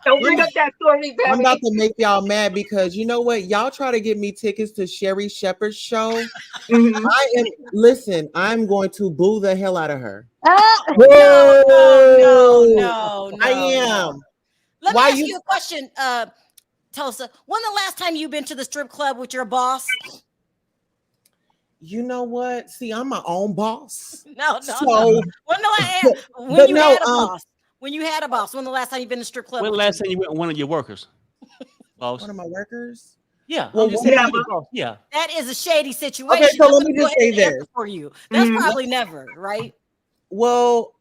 Don't bring up that story, Perry. I'm about to make y'all mad because you know what? Y'all try to get me tickets to Sherry Shepherd's show. Listen, I'm going to boo the hell out of her. No. I am. Let me ask you a question, Tulsa. When the last time you've been to the strip club with your boss? You know what? See, I'm my own boss. No. So, when you had a boss, when the last time you've been to the strip club? When the last time you went with one of your workers? Boss. One of my workers? Yeah. Well, yeah. That is a shady situation. Okay, so let me just say this for you. That's probably never, right? Well,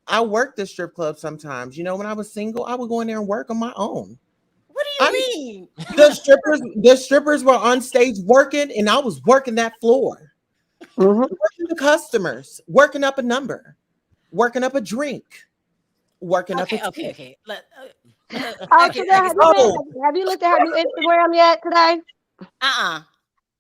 I worked the strip club sometimes. You know, when I was single, I would go in there and work on my own. What do you mean? The strippers were on stage working, and I was working that floor, working the customers, working up a number, working up a drink, working up a tip. Okay. Have you looked at her new Instagram yet today?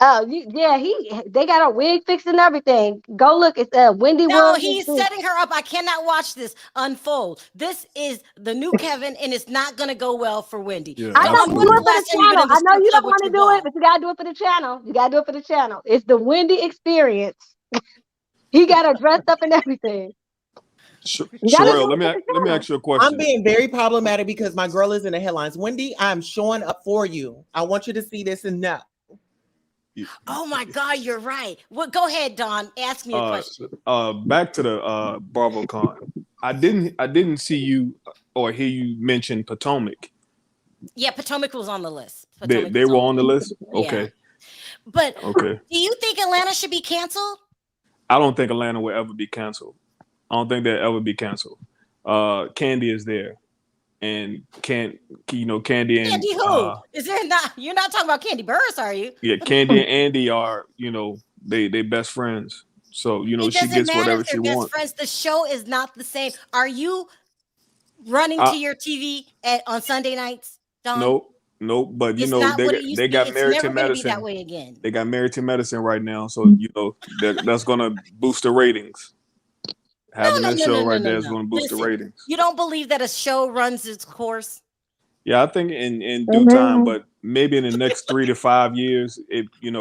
Oh, they got a wig fixed and everything. Go look. It's Wendy. No, he's setting her up. I cannot watch this unfold. This is the new Kevin, and it's not going to go well for Wendy. Yeah. I know you do it for the channel. I know you don't want to do it, but you got to do it for the channel. You got to do it for the channel. It's the Wendy experience. He got her dressed up and everything. Sharrell, let me ask you a question. I'm being very problematic because my girl is in the headlines. Wendy, I'm showing up for you. I want you to see this and know. Oh my God, you're right. Well, go ahead, Don. Ask me a question. Back to the BravoCon. I didn't see you or hear you mention Potomac. Yeah, Potomac was on the list. They were on the list? Okay. Yeah. But do you think Atlanta should be canceled? I don't think Atlanta will ever be canceled. I don't think they'll ever be canceled. Candy is there. And Candy and Candy who? Is there not? You're not talking about Candy Burris, are you? Yeah, Candy and Andy are, they best friends. So, she gets whatever she wants. Friends. The show is not the same. Are you running to your TV on Sunday nights, Don? Nope. But they got Married to Medicine. That way again. They got Married to Medicine right now, so that's gonna boost the ratings. Having that show right there is going to boost the ratings. You don't believe that a show runs its course? Yeah, I think in due time, but maybe in the next 3 to 5 years,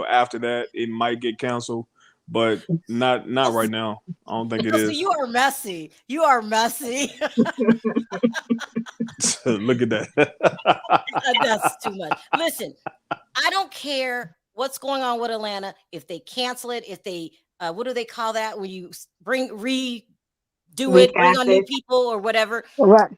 after that, it might get canceled, but not right now. I don't think it is. You are messy. Look at that. That's too much. Listen, I don't care what's going on with Atlanta. If they cancel it, if they, what do they call that? When you bring on new people or whatever. Right.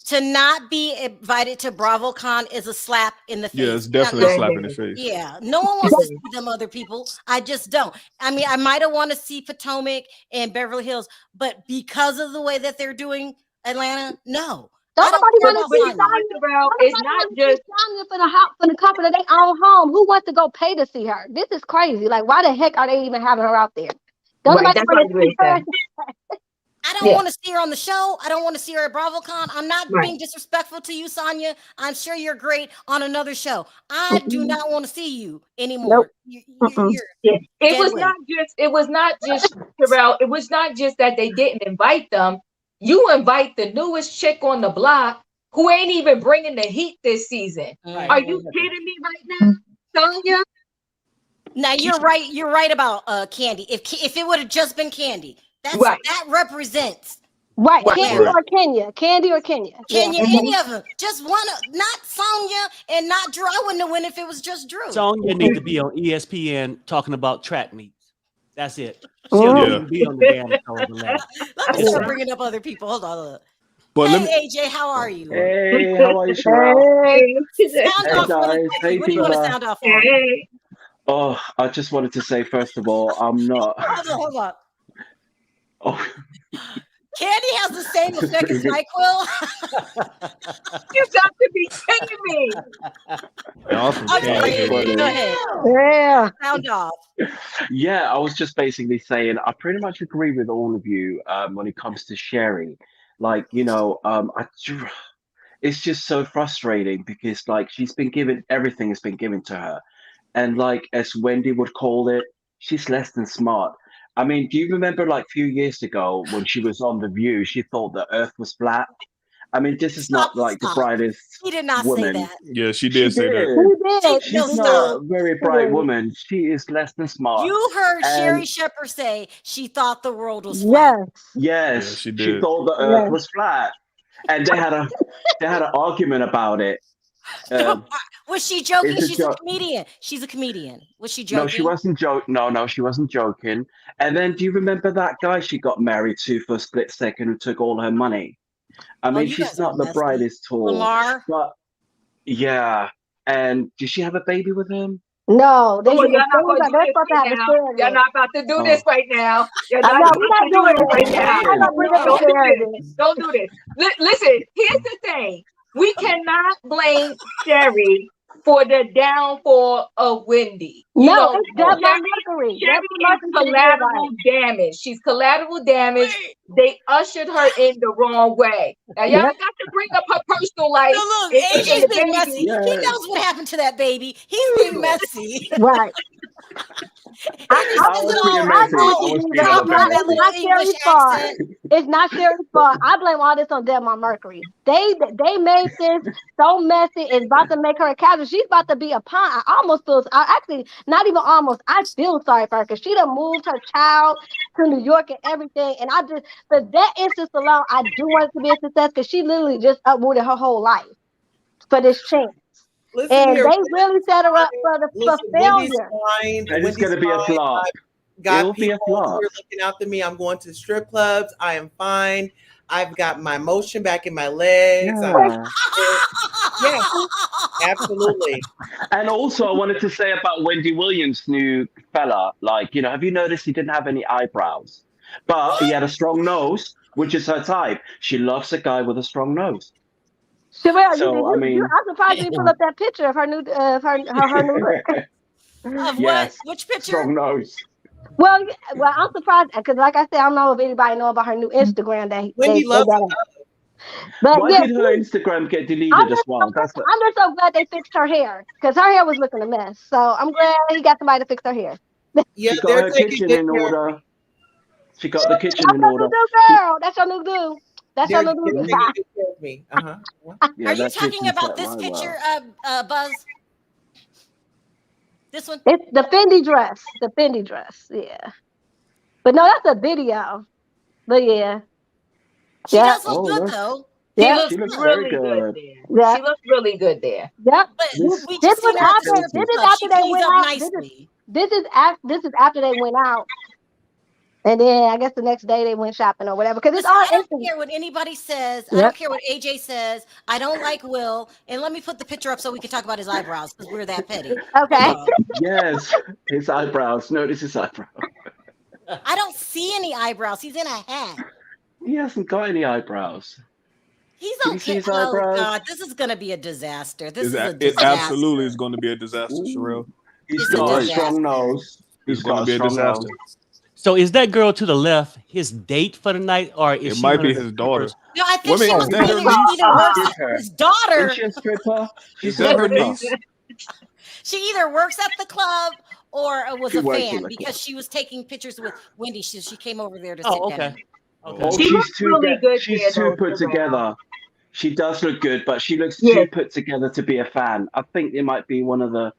To not be invited to BravoCon is a slap in the face. Yeah, it's definitely a slap in the face. Yeah, no one wants to see them other people. I just don't. I mean, I might have wanted to see Potomac and Beverly Hills, but because of the way that they're doing Atlanta, no. It's not just for the comfort of their own home. Who wants to go pay to see her? This is crazy. Like, why the heck are they even having her out there? I don't want to see her on the show. I don't want to see her at BravoCon. I'm not being disrespectful to you, Sonia. I'm sure you're great on another show. I do not want to see you anymore. Nope. It was not just Sharrell. It was not just that they didn't invite them. You invite the newest chick on the block who ain't even bringing the heat this season. Are you kidding me right now, Sonia? Now you're right. You're right about Candy. If it would have just been Candy, that represents right. Candy now. or Kenya. Candy or Kenya. Kenya, Yeah. any of them. Just one. Not Sonya and not Drew. I wouldn't have won if it was just Drew. Sonya need to be on ESPN talking about track meets. That's it. She don't even be on the damn show. Let me start bringing up other people. Hold on. But hey, AJ, how are you? Hey, how are you, Sharrell? Sound off really quickly. Hey, what do you want to sound off on? Oh, I just wanted to say, first of all, I'm not. Hold on. Oh. Candy has the same effect as NyQuil. You got to be kidding me. Awesome. Okay, go ahead. Yeah. Sound off. Yeah, I was just basically saying I pretty much agree with all of you when it comes to sharing. Like, it's just so frustrating because like everything has been given to her. And like as Wendy would call it, she's less than smart. I mean, do you remember like a few years ago when she was on The View, she thought the earth was flat? I mean, this is not like the brightest She did not woman. say that. Yeah, she did say that. She's not a very bright woman. She is less than smart. You heard Sherry Shepherd say she thought the world was flat. Yes, she did. She thought the earth was flat. And they had an argument about it. Was she joking? She's a comedian. She's a comedian. Was she joking? No, she wasn't joking. No, she wasn't joking. And then, do you remember that guy she got married to for a split second who took all her money? I mean, she's not the brightest tool. Lamar? But yeah. And did she have a baby with him? No, Y'all not about to do this right now. You're not about to do it right now. Don't do this. Listen, here's the thing. We cannot blame Sherry for the downfall of Wendy. It's Deb Mercury. Sherry is collateral damage. She's collateral damage. They ushered her in the wrong way. Now, y'all got to bring up her personal life. Look, AJ's being messy. He knows what happened to that baby. He's being messy. Right. It's not Sherry's fault. I blame all this on Devon Mercury. They made this so messy. It's about to make her a casual. She's about to be a pawn. Not even almost. I feel sorry for her because she done moved her child to New York and everything. And I just, for that instance alone, I do want it to be a success because she literally just uprooted her whole life for this chance. They really set her up for failure. And it's going to be a flop. Got people who are looking out to me. I'm going to strip clubs. I am fine. I've got my motion back in my legs. Yeah, absolutely. And also, I wanted to say about Wendy Williams' new fella. Like, have you noticed he didn't have any eyebrows, but he had a strong nose, which is her type. She loves a guy with a strong nose. Sharrell, I'm surprised you pull up that picture of her new Of what? Which picture? Strong nose. Well, I'm surprised because, like I said, I don't know if anybody know about her new Instagram that Wendy loves it. But why did her Instagram get deleted as well? I'm just so glad they fixed her hair because her hair was looking a mess. So I'm glad he got somebody to fix her hair. Yeah, she got her kitchen in order. She got the kitchen in order. That's your new dude. That's your new dude. Are you talking about this picture, Buzz? This one? It's the Fendi dress. The Fendi dress, yeah. But no, that's a video. But yeah. She does look good though. She looks really good there. Yeah. She looks really good there. Yep. But we just seen her this is after they went out. This is after they went out. And then I guess the next day they went shopping or whatever. Because I don't care what anybody says. I don't care what AJ says. I don't like Will. And let me put the picture up so we can talk about his eyebrows because we're that petty. Okay. Yes, his eyebrows. Notice his eyebrows. I don't see any eyebrows. He's in a hat. He hasn't got any eyebrows. He's okay. Oh God, this is going to be a disaster. It absolutely is going to be a disaster, Sharrell. He's got a strong nose. It's going to be a disaster. So is that girl to the left his date for the night, or is it might be his daughter? No, I think she was his daughter. Is she a stripper? Is that her niece? She either works at the club or was a fan because she was taking pictures with Wendy. She came over there to sit down. Oh, she's too put together. She does look good, but she looks too put together to be a fan. I think it might be one of the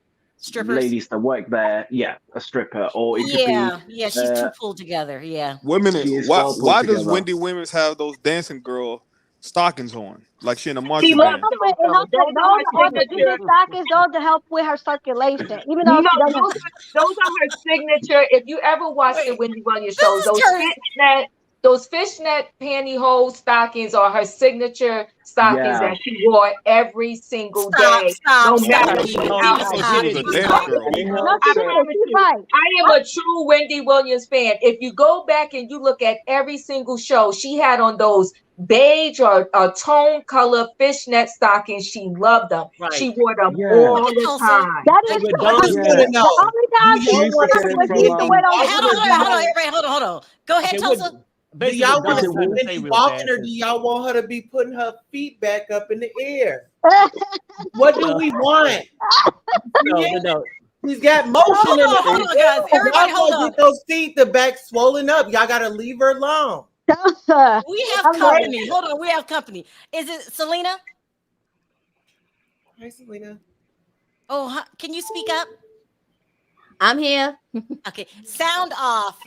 ladies that work there. Yeah, a stripper, or it could be. She's too pulled together. Yeah. Wait a minute. She is Why well put why does together. Wendy Williams have those dancing girl stockings on? Like she in a She marching loves band. those. And also, Those those are her are orthopedic signature. stockings. Those to help with her circulation. Even though No, she doesn't. those are her signature. If you ever watch the Wendy Williams shows, This is those fishnet pantyhose stockings are her signature stockings that she wore every single day. No matter She what. was a dance girl. I am a true Wendy Williams fan. If you go back and you look at every single show, she had on those beige or tone color fishnet stockings. She loved them. Right. She wore them all the time. That is true. The only time she used to wear those. Hold on. Go ahead, Tulsa. Do y'all want to see Wendy walking, or do y'all want her to be putting her feet back up in the air? What do we want? No. She's got motion in the Hold on, guys. Everybody, hold on. Get those feet, the back swollen up. Y'all gotta leave her alone. We have company. Hold on, we have company. Is it Selena? Hi, Selena. Oh, can you speak up? I'm here. Okay, sound off.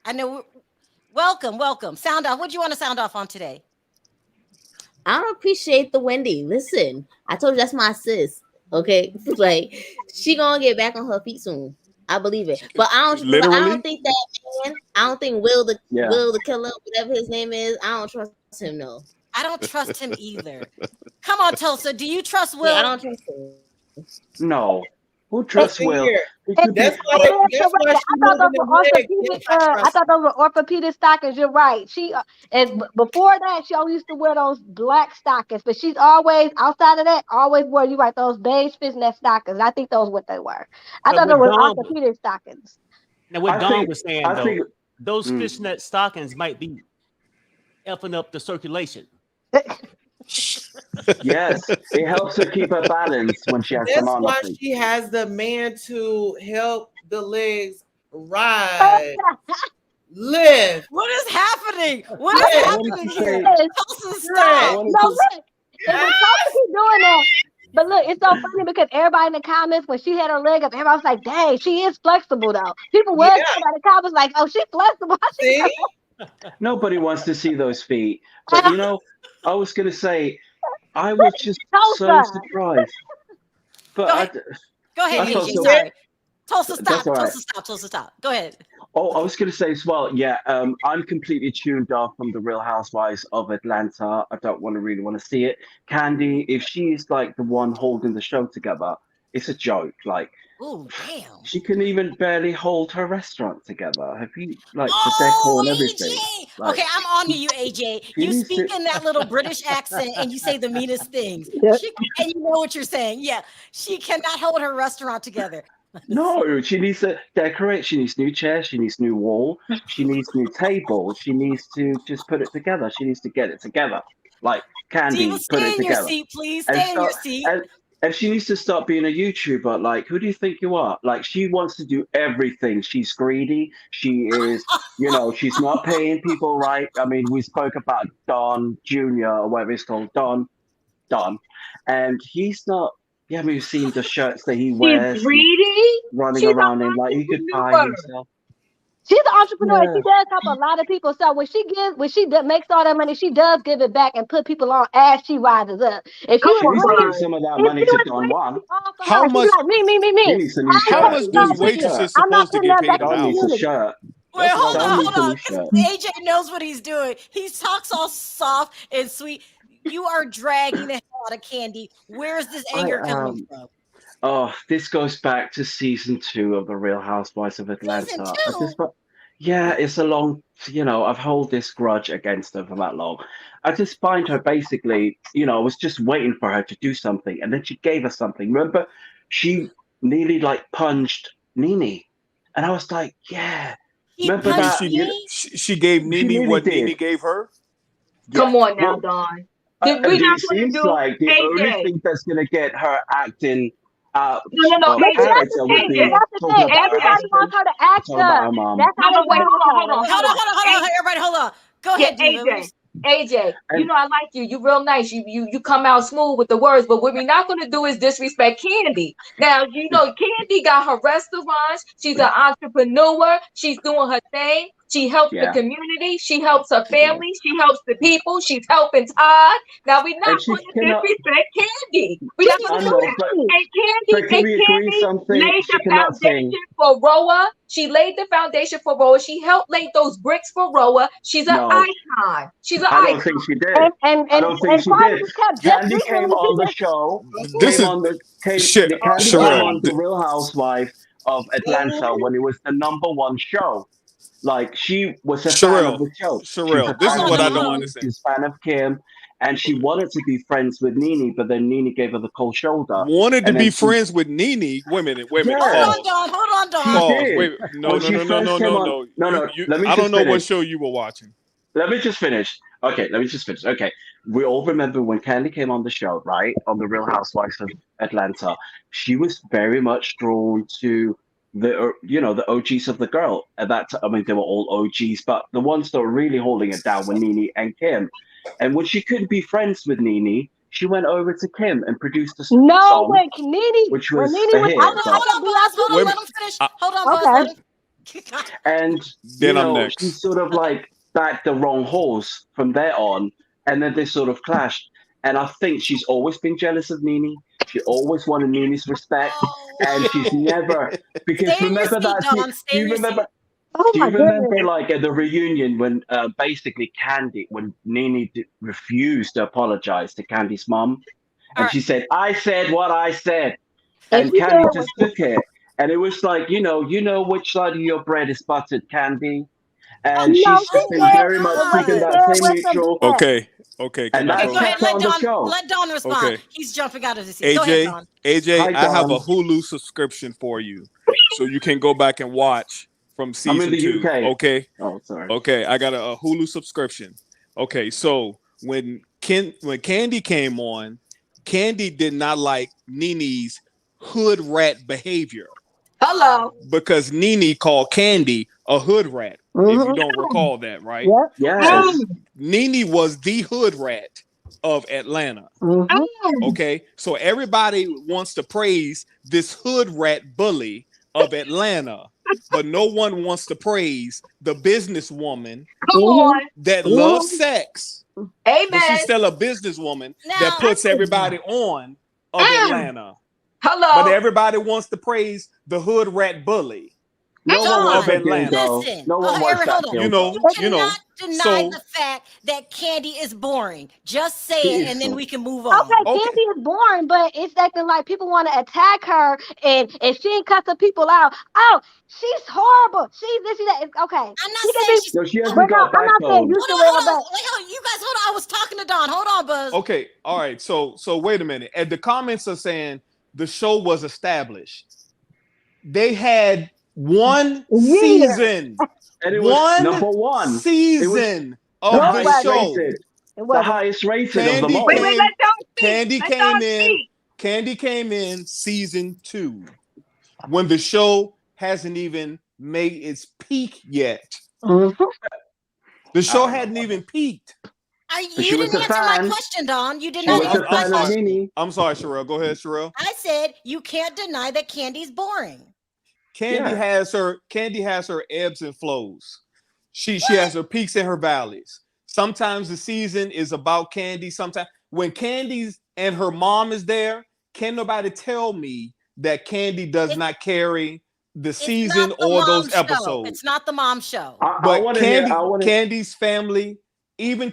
I know. Welcome. Sound off. What do you want to sound off on today? I don't appreciate the Wendy. Listen, I told you that's my sis. Okay, like she gonna get back on her feet soon. I believe it, but I don't think that man. I don't think Will the killer, whatever his name is. I don't trust him. No, I don't trust him either. Come on, Tulsa. Do you trust Will? Yeah, I don't trust him. No. Who trusts Will? I thought those were orthopedic stockings. You're right. She and before that, she always used to wear those black stockings, but she's always outside of that, always wore those beige fishnet stockings. I think those what they were. I thought they were orthopedic stockings. Now, what Dawn was saying though, those fishnet stockings might be effing up the circulation. Yes, it helps her keep her balance when she has them on. That's why she has the man to help the legs ride. Lift. What is happening? What is happening here? Tulsa, stop. No, look. Tulsa keep doing that. But look, it's so funny because everybody in the comments, when she had her leg up, everybody was like, dang, she is flexible though. People were in the comments like, oh, she's flexible. Nobody wants to see those feet. But you know, I was going to say, I was just so surprised. But go ahead, AJ. Sorry. Tulsa, stop. Tulsa, stop. Go ahead. Oh, I was going to say as well, I'm completely tuned off from the Real Housewives of Atlanta. I don't really want to see it. Candy, if she's like the one holding the show together, it's a joke. Like, oh, damn. She can even barely hold her restaurant together. Have you, like, the decor and everything? Like, okay, I'm on to you, AJ. You speak in that little British accent and you say the meanest things. And you know what you're saying. Yeah, she cannot hold her restaurant together. No, she needs to decorate. She needs new chairs. She needs new wall. She needs new table. She needs to just put it together. She needs to get it together. Like Candy, put it together. Stay in your seat, please. Stay in your seat. And she needs to stop being a YouTuber. Like, who do you think you are? Like, she wants to do everything. She's greedy. She is, she's not paying people right. I mean, we spoke about Don Jr. or whatever it's called, Don. And he's not. Yeah, we've seen the shirts that he wears. She's greedy. Running around in, like, he could buy himself. She's an entrepreneur. Yeah. She does help a lot of people. So when she makes all that money, she does give it back and put people on as she rises up. If she needs to give some of that money to Don Juan. How much? Like, me. How much does waitresses supposed to get paid an hour? Needs a shirt. Wait, hold on. AJ knows what he's doing. He talks all soft and sweet. You are dragging the hell out of Candy. Where's this anger coming from? Oh, this goes back to season 2 of The Real Housewives of Atlanta. Season 2? Yeah, it's a long, I've held this grudge against her for that long. I just find her basically, I was just waiting for her to do something. And then she gave us something. Remember, she nearly like punched Nene. And I was like, yeah. Remember that? She gave Nene what Nene gave her? Come on now, Dawn. It seems like the only thing that's going to get her acting no. Everybody wants her to act up. That's how they wait. Hold on. Everybody, hold on. Go ahead, AJ. AJ, And I like you. You real nice. You come out smooth with the words, but what we're not going to do is disrespect Candy. Now, Candy got her restaurants. She's an entrepreneur. She's doing her thing. She helps the community. She helps her family. She helps the people. She's helping Todd. Now, we're not going to disrespect Candy. We're not going to do that. And Candy laid the foundation for RHOA. She laid the foundation for RHOA. She helped lay those bricks for RHOA. She's an icon. She's an icon. I don't think she did. I don't think she did. Candy came on the show. Candy came on the Real Housewife of Atlanta when it was the #1 show. Like, she was a fan of the show. Sharrell, this is what I don't understand. She's a fan of Kim, and she wanted to be friends with Nene, but then Nene gave her the cold shoulder. Wanted to be friends with Nene? Wait a minute. Hold on, Dawn. Pause. Wait, no. I don't know what show you were watching. Let me just finish. Okay, we all remember when Candy came on the show, right? On the Real Housewives of Atlanta. She was very much drawn to the OGs of the girl. At that time, I mean, they were all OGs, but the ones that were really holding it down were Nene and Kim. And when she couldn't be friends with Nene, she went over to Kim and produced a song. No, wait, Nene, which was Nene a hit. Hold on, let him finish. Hold on, Buzz. And then I'm next. She sort of like backed the wrong horse from there on, and then they sort of clashed. And I think she's always been jealous of Nene. She always wanted Nene's respect, and she's never, because remember that. Do you remember? Do you remember, like, at the reunion when basically when Nene refused to apologize to Candy's mom, and she said, "I said what I said," and Candy just took it, and it was like, which side of your bread is buttered, Candy, and she's been very much keeping that same neutral. Okay. And go ahead, let Dawn respond. Okay. He's jumping out of his seat. Go ahead, Dawn. AJ, I have a Hulu subscription for you, so you can go back and watch from season 2. I'm in the UK. Okay. Oh, sorry. Okay, I got a Hulu subscription. Okay, so when Candy came on, Candy did not like Nene's hood rat behavior. Hello. Because Nene called Candy a hood rat. If you don't recall that, right? Yep. Yes. Nene was the hood rat of Atlanta. Okay, so everybody wants to praise this hood rat bully of Atlanta, but no one wants to praise the businesswoman that loves sex. Amen. But she's still a businesswoman that puts everybody on of Atlanta. Hello. But everybody wants to praise the hood rat bully. No one wants Atlanta. Listen. No one wants that. You cannot deny the fact that Candy is boring. Just say it, and then we can move on. Okay, Candy is boring, but it's acting like people want to attack her, and she ain't cut the people out. Oh, she's horrible. She's this, she's that. Okay. I'm not saying she's. No, she hasn't got back. I'm not saying you should wear her back. You guys, hold on. I was talking to Dawn. Hold on, Buzz. Okay, all right. So wait a minute. And the comments are saying the show was established. They had one season. And it was #1 season of the show. The highest rated of them all. Candy came in season 2 when the show hasn't even made its peak yet. The show hadn't even peaked. You didn't answer my question, Dawn. You did not answer my question. I'm sorry, Sharrell. Go ahead, Sharrell. I said you can't deny that Candy's boring. Candy has her ebbs and flows. She has her peaks and her valleys. Sometimes the season is about Candy. Sometimes when Candy's and her mom is there, can't nobody tell me that Candy does not carry the season or those episodes. It's not the mom show. But Candy's family, even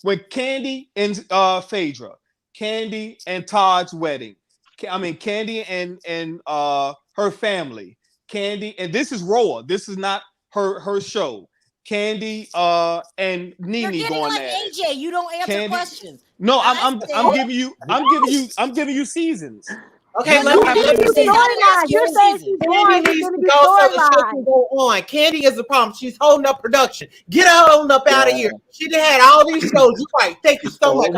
when Candy and Phaedra, Candy and Todd's wedding, Candy and her family, Candy, and this is RHOA. This is not her show. Candy and Nene going there. AJ, you don't answer questions. No, I'm giving you seasons. Okay, let's go on. Candy is the problem. She's holding up production. Get her holding up out of here. She done had all these shows. You're right. Thank you so much.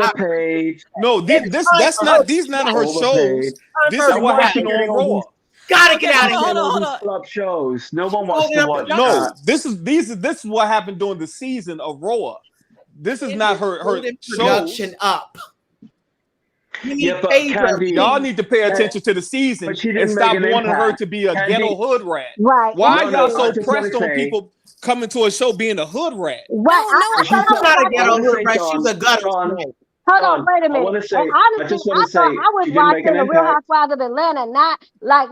No, that's not. These none of her shows. This is what happened on RHOA. Gotta get out of here. Hold on. Club shows. No one wants to watch. No, this is what happened during the season of RHOA. this is not her show. Production up. Yeah, but Candy, y'all need to pay attention to the season and stop wanting her to be a ghetto hood rat. Right. Why are y'all so pressed on people coming to a show being a hood rat? Right. She's not a ghetto hood rat. She's a gutter. Hold on, wait a minute. Honestly, I was watching the Real Housewives of Atlanta, not like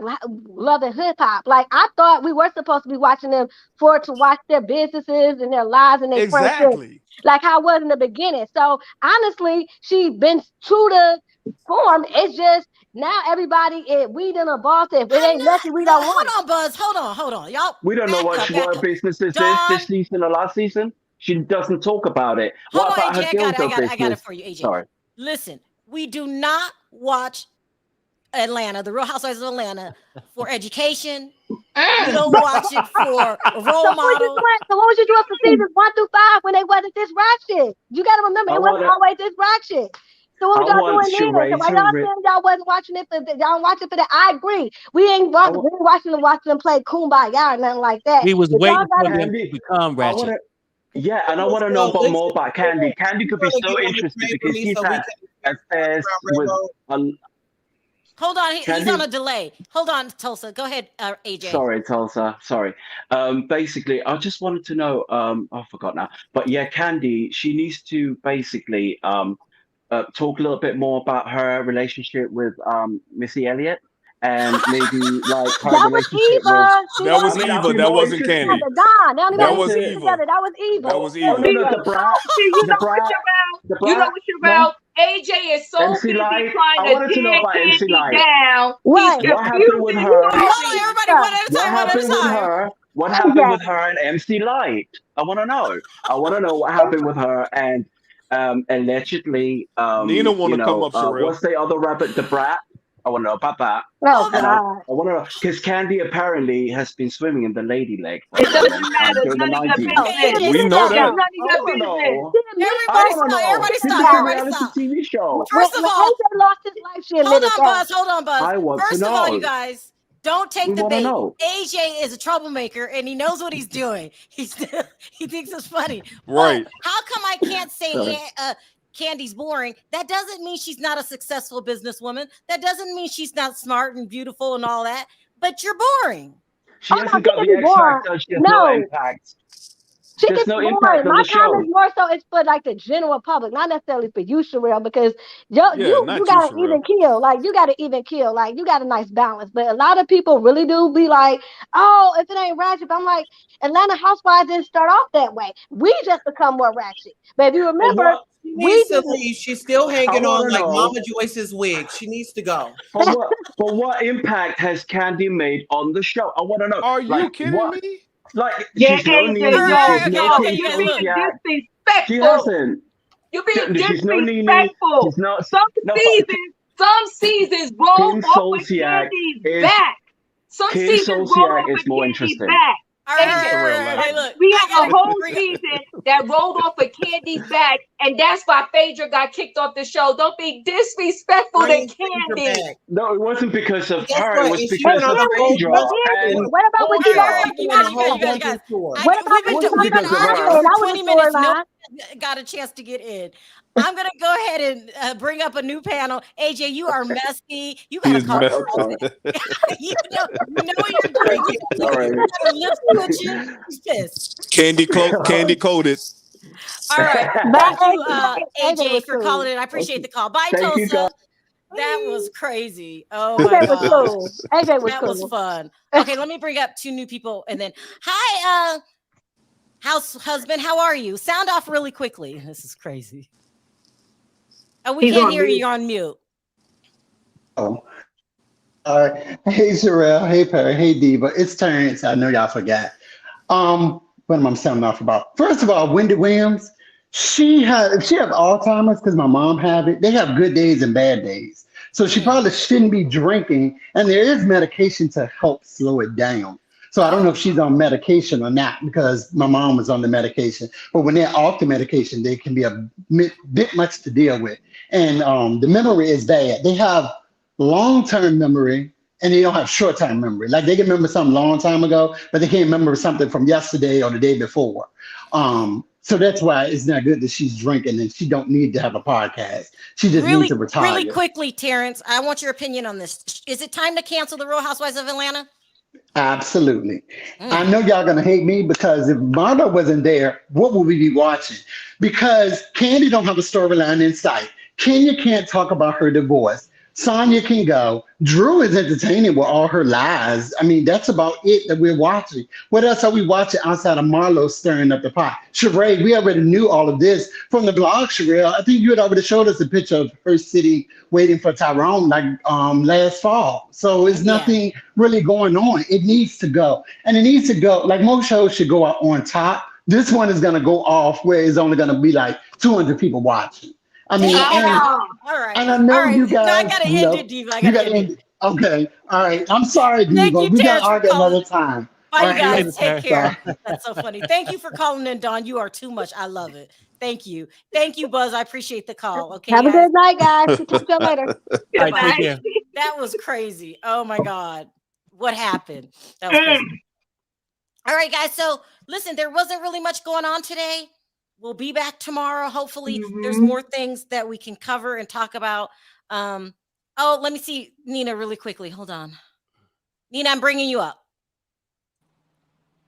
loving hip hop. Like I thought we were supposed to be watching them to watch their businesses and their lives and their friendships, like how it was in the beginning. So honestly, she been true to form. It's just now everybody we done evolved. If it ain't nothing, we don't want. Hold on, Buzz. Hold on, y'all. We don't know what her businesses is this season or last season. She doesn't talk about it. What about her dildo business? I got it for you, AJ. Sorry. Listen, we do not watch Atlanta, the Real Housewives of Atlanta, for education. We don't watch it for a role model. So what was you doing for seasons 1 through 5 when they wasn't this ratchet? You got to remember, it wasn't always this ratchet. So what was y'all doing then? So why y'all saying y'all wasn't watching it for y'all watching for that? I agree. We ain't watching them play Kumbaya or nothing like that. We was waiting for them to become ratchet. Yeah, and I want to know more about Candy. Candy could be so interested because she's had affairs with. Hold on, he's on a delay. Hold on, Tulsa. Go ahead, AJ. Sorry, Tulsa. Sorry. Basically, I just wanted to know. I forgot now. But yeah, Candy, she needs to basically talk a little bit more about her relationship with Missy Elliott. And maybe like her relationship that was Eva. That wasn't Candy. That was Eva. That was Eva. That was Eva. You know what you're about. AJ is so busy trying to tear Candy down. What happened with her? What happened with her and MC Light? I want to know. I want to know what happened with her and allegedly. Nina want to come up, Sharrell. What's the other rabbit? The Brat. I want to know about that. Oh, God. I want to know because Candy apparently has been swimming in the Lady Lake. It doesn't matter. It's none of your business. We know that. Everybody stop. TV show. First of all, lost his life. Hold on, Buzz. I want First to of know. all, you guys. Don't take the bait. Know. AJ is a troublemaker and he knows what he's doing. He thinks it's funny. Right. But how come I can't say Candy's boring? That doesn't mean she's not a successful businesswoman. That doesn't mean she's not smart and beautiful and all that. But you're boring. She hasn't got the X factor. She has no impact. There's no impact on the show. My comment more so it's for like the general public, not necessarily for you, Sharrell, because you got to even kill. Like you got to even kill. Like you got a nice balance. But a lot of people really do be like, oh, if it ain't ratchet, I'm like, Atlanta Housewives didn't start off that way. We just become more ratchet. But if you remember, she needs to leave. She's still hanging on like Mama Joyce's wig. She needs to go. But what impact has Candy made on the show? I want to know. Are you kidding me? Like, she's no Nene, she's no disrespectful. She hasn't. You're being disrespectful. Some seasons roll off of Candy's back. Some seasons roll off of Candy's back. Hey, look, we have a whole season that rolled off of Candy's back, and that's why Phaedra got kicked off the show. Don't be disrespectful to Candy. No, it wasn't because of her. It was because of Phaedra. What about what you guys? What about we've been arguing for 20 minutes. No got a chance to get in. I'm gonna go ahead and bring up a new panel. AJ, you are messy. You gotta call you know what you're doing. He's pissed. Candy coded. All right. Thank you, AJ, for calling in. I appreciate the call. Bye, Tulsa. That was crazy. Oh my God. That was fun. Okay, let me bring up two new people and then hi, house husband. How are you? Sound off really quickly. This is crazy. Oh, we can't hear you. You're on mute. Oh. All right. Hey, Sharrell. Hey, Perry. Hey, Diva. It's Terrence. I know y'all forgot. What am I sounding off about? First of all, Wendy Williams, she have Alzheimer's because my mom have it. They have good days and bad days. So she probably shouldn't be drinking. And there is medication to help slow it down. So I don't know if she's on medication or not because my mom was on the medication. But when they're off the medication, they can be a bit much to deal with. And the memory is bad. They have long-term memory and they don't have short-term memory. Like they can remember something a long time ago, but they can't remember something from yesterday or the day before. So that's why it's not good that she's drinking and she don't need to have a podcast. She just needs to retire. Really quickly, Terrence, I want your opinion on this. Is it time to cancel the Real Housewives of Atlanta? Absolutely. I know y'all gonna hate me because if Marlo wasn't there, what would we be watching? Because Candy don't have a storyline in sight. Kenya can't talk about her divorce. Sonya can go. Drew is entertaining with all her lies. I mean, that's about it that we're watching. What else are we watching outside of Marlo stirring up the pot? Sheree, we already knew all of this from the blog, Sherelle. I think you had already showed us a picture of her sitting waiting for Tyrone like last fall. So it's nothing really going on. It needs to go. And it needs to go, like most shows should go out on top. This one is going to go off where it's only going to be like 200 people watching. I mean, all right. And I know you guys. No, I gotta end it, Diva. I gotta end it. Okay. All right. I'm sorry, Diva. We got to argue another time. Bye, you guys. Take care. That's so funny. Thank you for calling in, Dawn. You are too much. I love it. Thank you. Thank you, Buzz. I appreciate the call. Okay. Have a good night, guys. Talk to you later. Bye. That was crazy. Oh my God. What happened? That was crazy. All right, guys. So listen, there wasn't really much going on today. We'll be back tomorrow. Hopefully there's more things that we can cover and talk about. Oh, let me see Nina really quickly. Hold on. Nina, I'm bringing you up.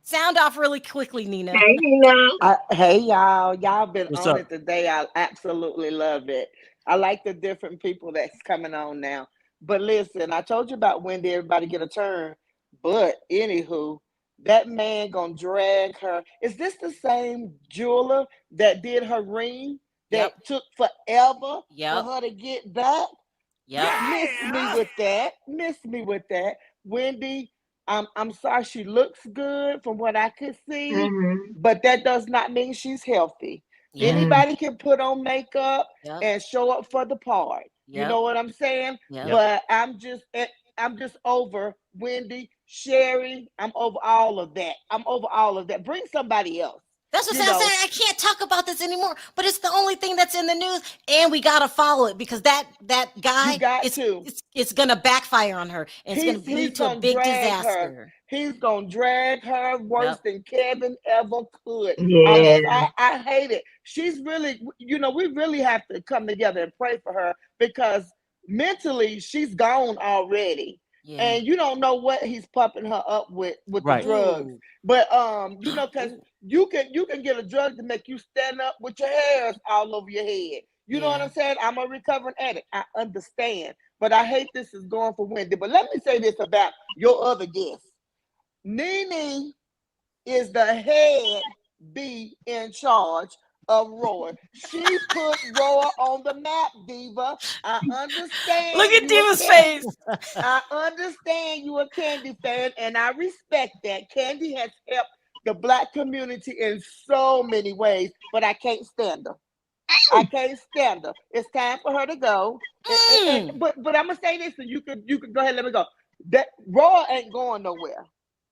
Sound off really quickly, Nina. Hey, Nina. Hey, y'all. Y'all been on it today. I absolutely love it. I like the different people that's coming on now. But listen, I told you about Wendy, everybody get a turn. But anywho, that man gonna drag her. Is this the same jeweler that did her ring that took forever for her to get back? Miss me with that. Wendy, I'm sorry, she looks good from what I could see, but that does not mean she's healthy. Anybody can put on makeup and show up for the part. You know what I'm saying? But I'm just over Wendy, Sherry. I'm over all of that. Bring somebody else. That's what I'm saying. I can't talk about this anymore, but it's the only thing that's in the news, and we gotta follow it because that guy it's gonna backfire on her, and it's gonna lead to a big disaster. He's gonna drag her worse than Kevin ever could. Yeah. I hate it. She's really, we really have to come together and pray for her because mentally she's gone already. Yeah. And you don't know what he's pumping her up with the drugs. But because you can get a drug to make you stand up with your hairs all over your head. You know what I'm saying? I'm a recovering addict. I understand. But I hate this is going for Wendy. But let me say this about your other guest. Nene is the head B in charge of RHOA. She put RHOA on the map, Diva. I understand. Look at Diva's face. I understand you a Candy fan, and I respect that. Candy has helped the Black community in so many ways, but I can't stand her. I can't stand her. It's time for her to go. But I'm gonna say this, and you can go ahead and let me go. That RHOA ain't going nowhere,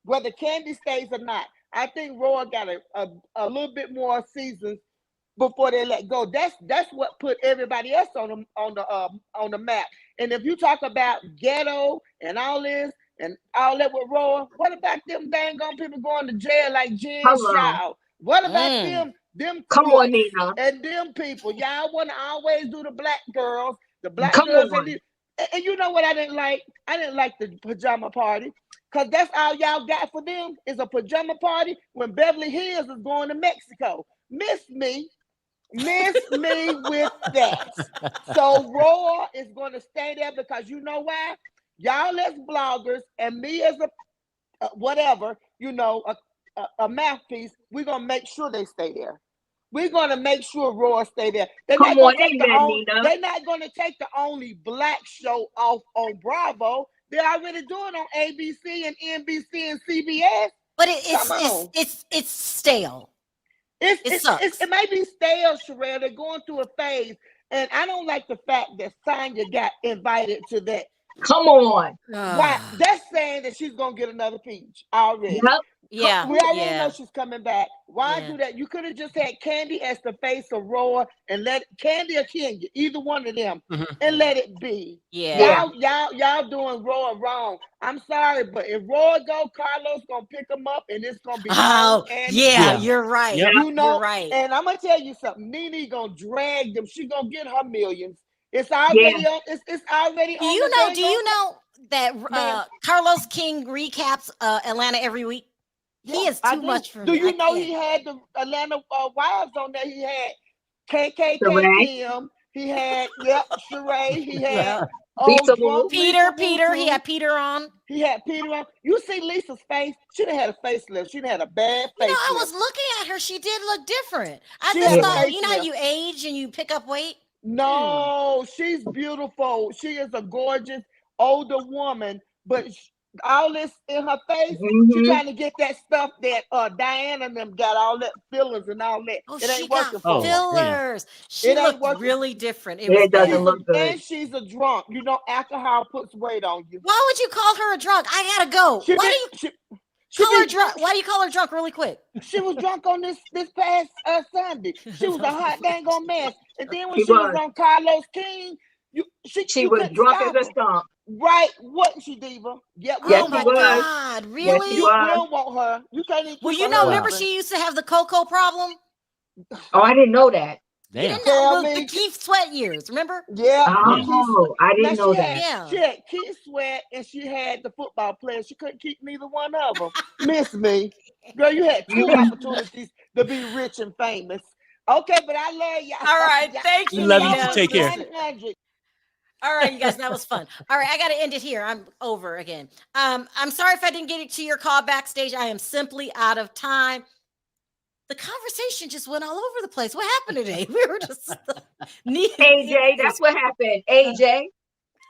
whether Candy stays or not. I think RHOA got a little bit more seasons before they let go. That's what put everybody else on the map. And if you talk about ghetto and all this and all that with RHOA, what about them dang on people going to jail like Jen Shaw? What about them Come on, Nina. and them people? Y'all want to always do the black girls, the black girls. And you know what I didn't like? I didn't like the pajama party. Because that's all y'all got for them is a pajama party when Beverly Hills is going to Mexico. Miss me with that. So RHOA is going to stay there because you know why? Y'all as bloggers and me as a mouthpiece, we're going to make sure they stay there. We're going to make sure RHOA stay there. They're not going to take the only black show off on Bravo. They're already doing on ABC and NBC and CBS. But it's stale. It may be stale, Sharrell. They're going through a phase. And I don't like the fact that Sonya got invited to that Come on. Why? That's saying that she's gonna get another peach already. Yep. Yeah. We already Yeah. know she's coming back. Why Yeah. do that? You could have just had Candy as the face of RHOA and let Candy or Kenya, either one of them, and let it be. Yeah. Y'all doing RHOA wrong. I'm sorry, but if RHOA go, Carlos gonna pick him up, and it's gonna be Oh, and yeah, you're right. Yep. you know, You're right. and I'm gonna tell you something. Nene gonna drag them. She gonna get her millions. It's already on. It's already Do on you the know? dang Do you on- know that Carlos King recaps Atlanta every week? He is I too do. much for Do me. you I know can't. he had the Atlanta wives on there? He had KKK Correct. Kim. He had Sheree. He had Lisa drunk Wu. Lisa Wu Peter. He too. had Peter on. He had Peter on. You see Lisa's face? She done had a facelift. She done had a bad You know, facelift. I was looking at her. She did look different. I She just had a thought, you know how facelift. you age and you pick up weight? No, she's beautiful. She is a gorgeous older woman, but all this in her face, she trying to get that stuff that Diana and them got, all that fillers and all that. Oh, It she ain't got working for her. fillers. She It ain't looked working. really different. It was It doesn't bad. look good. And she's a drunk. You know, alcohol puts weight on you. Why would you call her a drunk? I gotta go. Why do you call her drunk? Why do you call her drunk really quick? She was drunk on this past Sunday. She was a hot dang on mess. And then when She she was was. on Carlos King, She you was couldn't drunk stop as a her. stump. Right, wasn't she, Diva? Yeah, we Yes, don't she want was. her. God, Yes, really? she We was. don't want her. You can't even Well, keep you her know, remember husband. she used to have the cocoa problem? Oh, I didn't know that. You Damn. didn't know Tell the me. Keith Sweat years, remember? Yeah. Oh, I didn't know that. Yeah. She had Keith Sweat and she had the football players. She couldn't keep neither one of them. Miss me. Girl, you had two opportunities to be rich and famous. Okay, but I love y'all. All right. Thank We you, love you. Nina. Take care. 100. All right, you guys, that was fun. All right, I got to end it here. I'm over again. I'm sorry if I didn't get it to your call backstage. I am simply out of time. The conversation just went all over the place. What happened today? We were just AJ, that's what happened. AJ.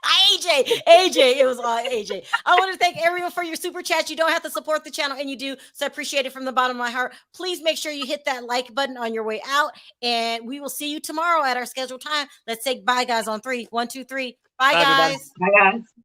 AJ, it was all AJ. I want to thank everyone for your super chats. You don't have to support the channel, and you do, so I appreciate it from the bottom of my heart. Please make sure you hit that like button on your way out, and we will see you tomorrow at our scheduled time. Let's say bye, guys, on 3. 1, 2, 3. Bye, Bye, everybody. guys. Bye, guys.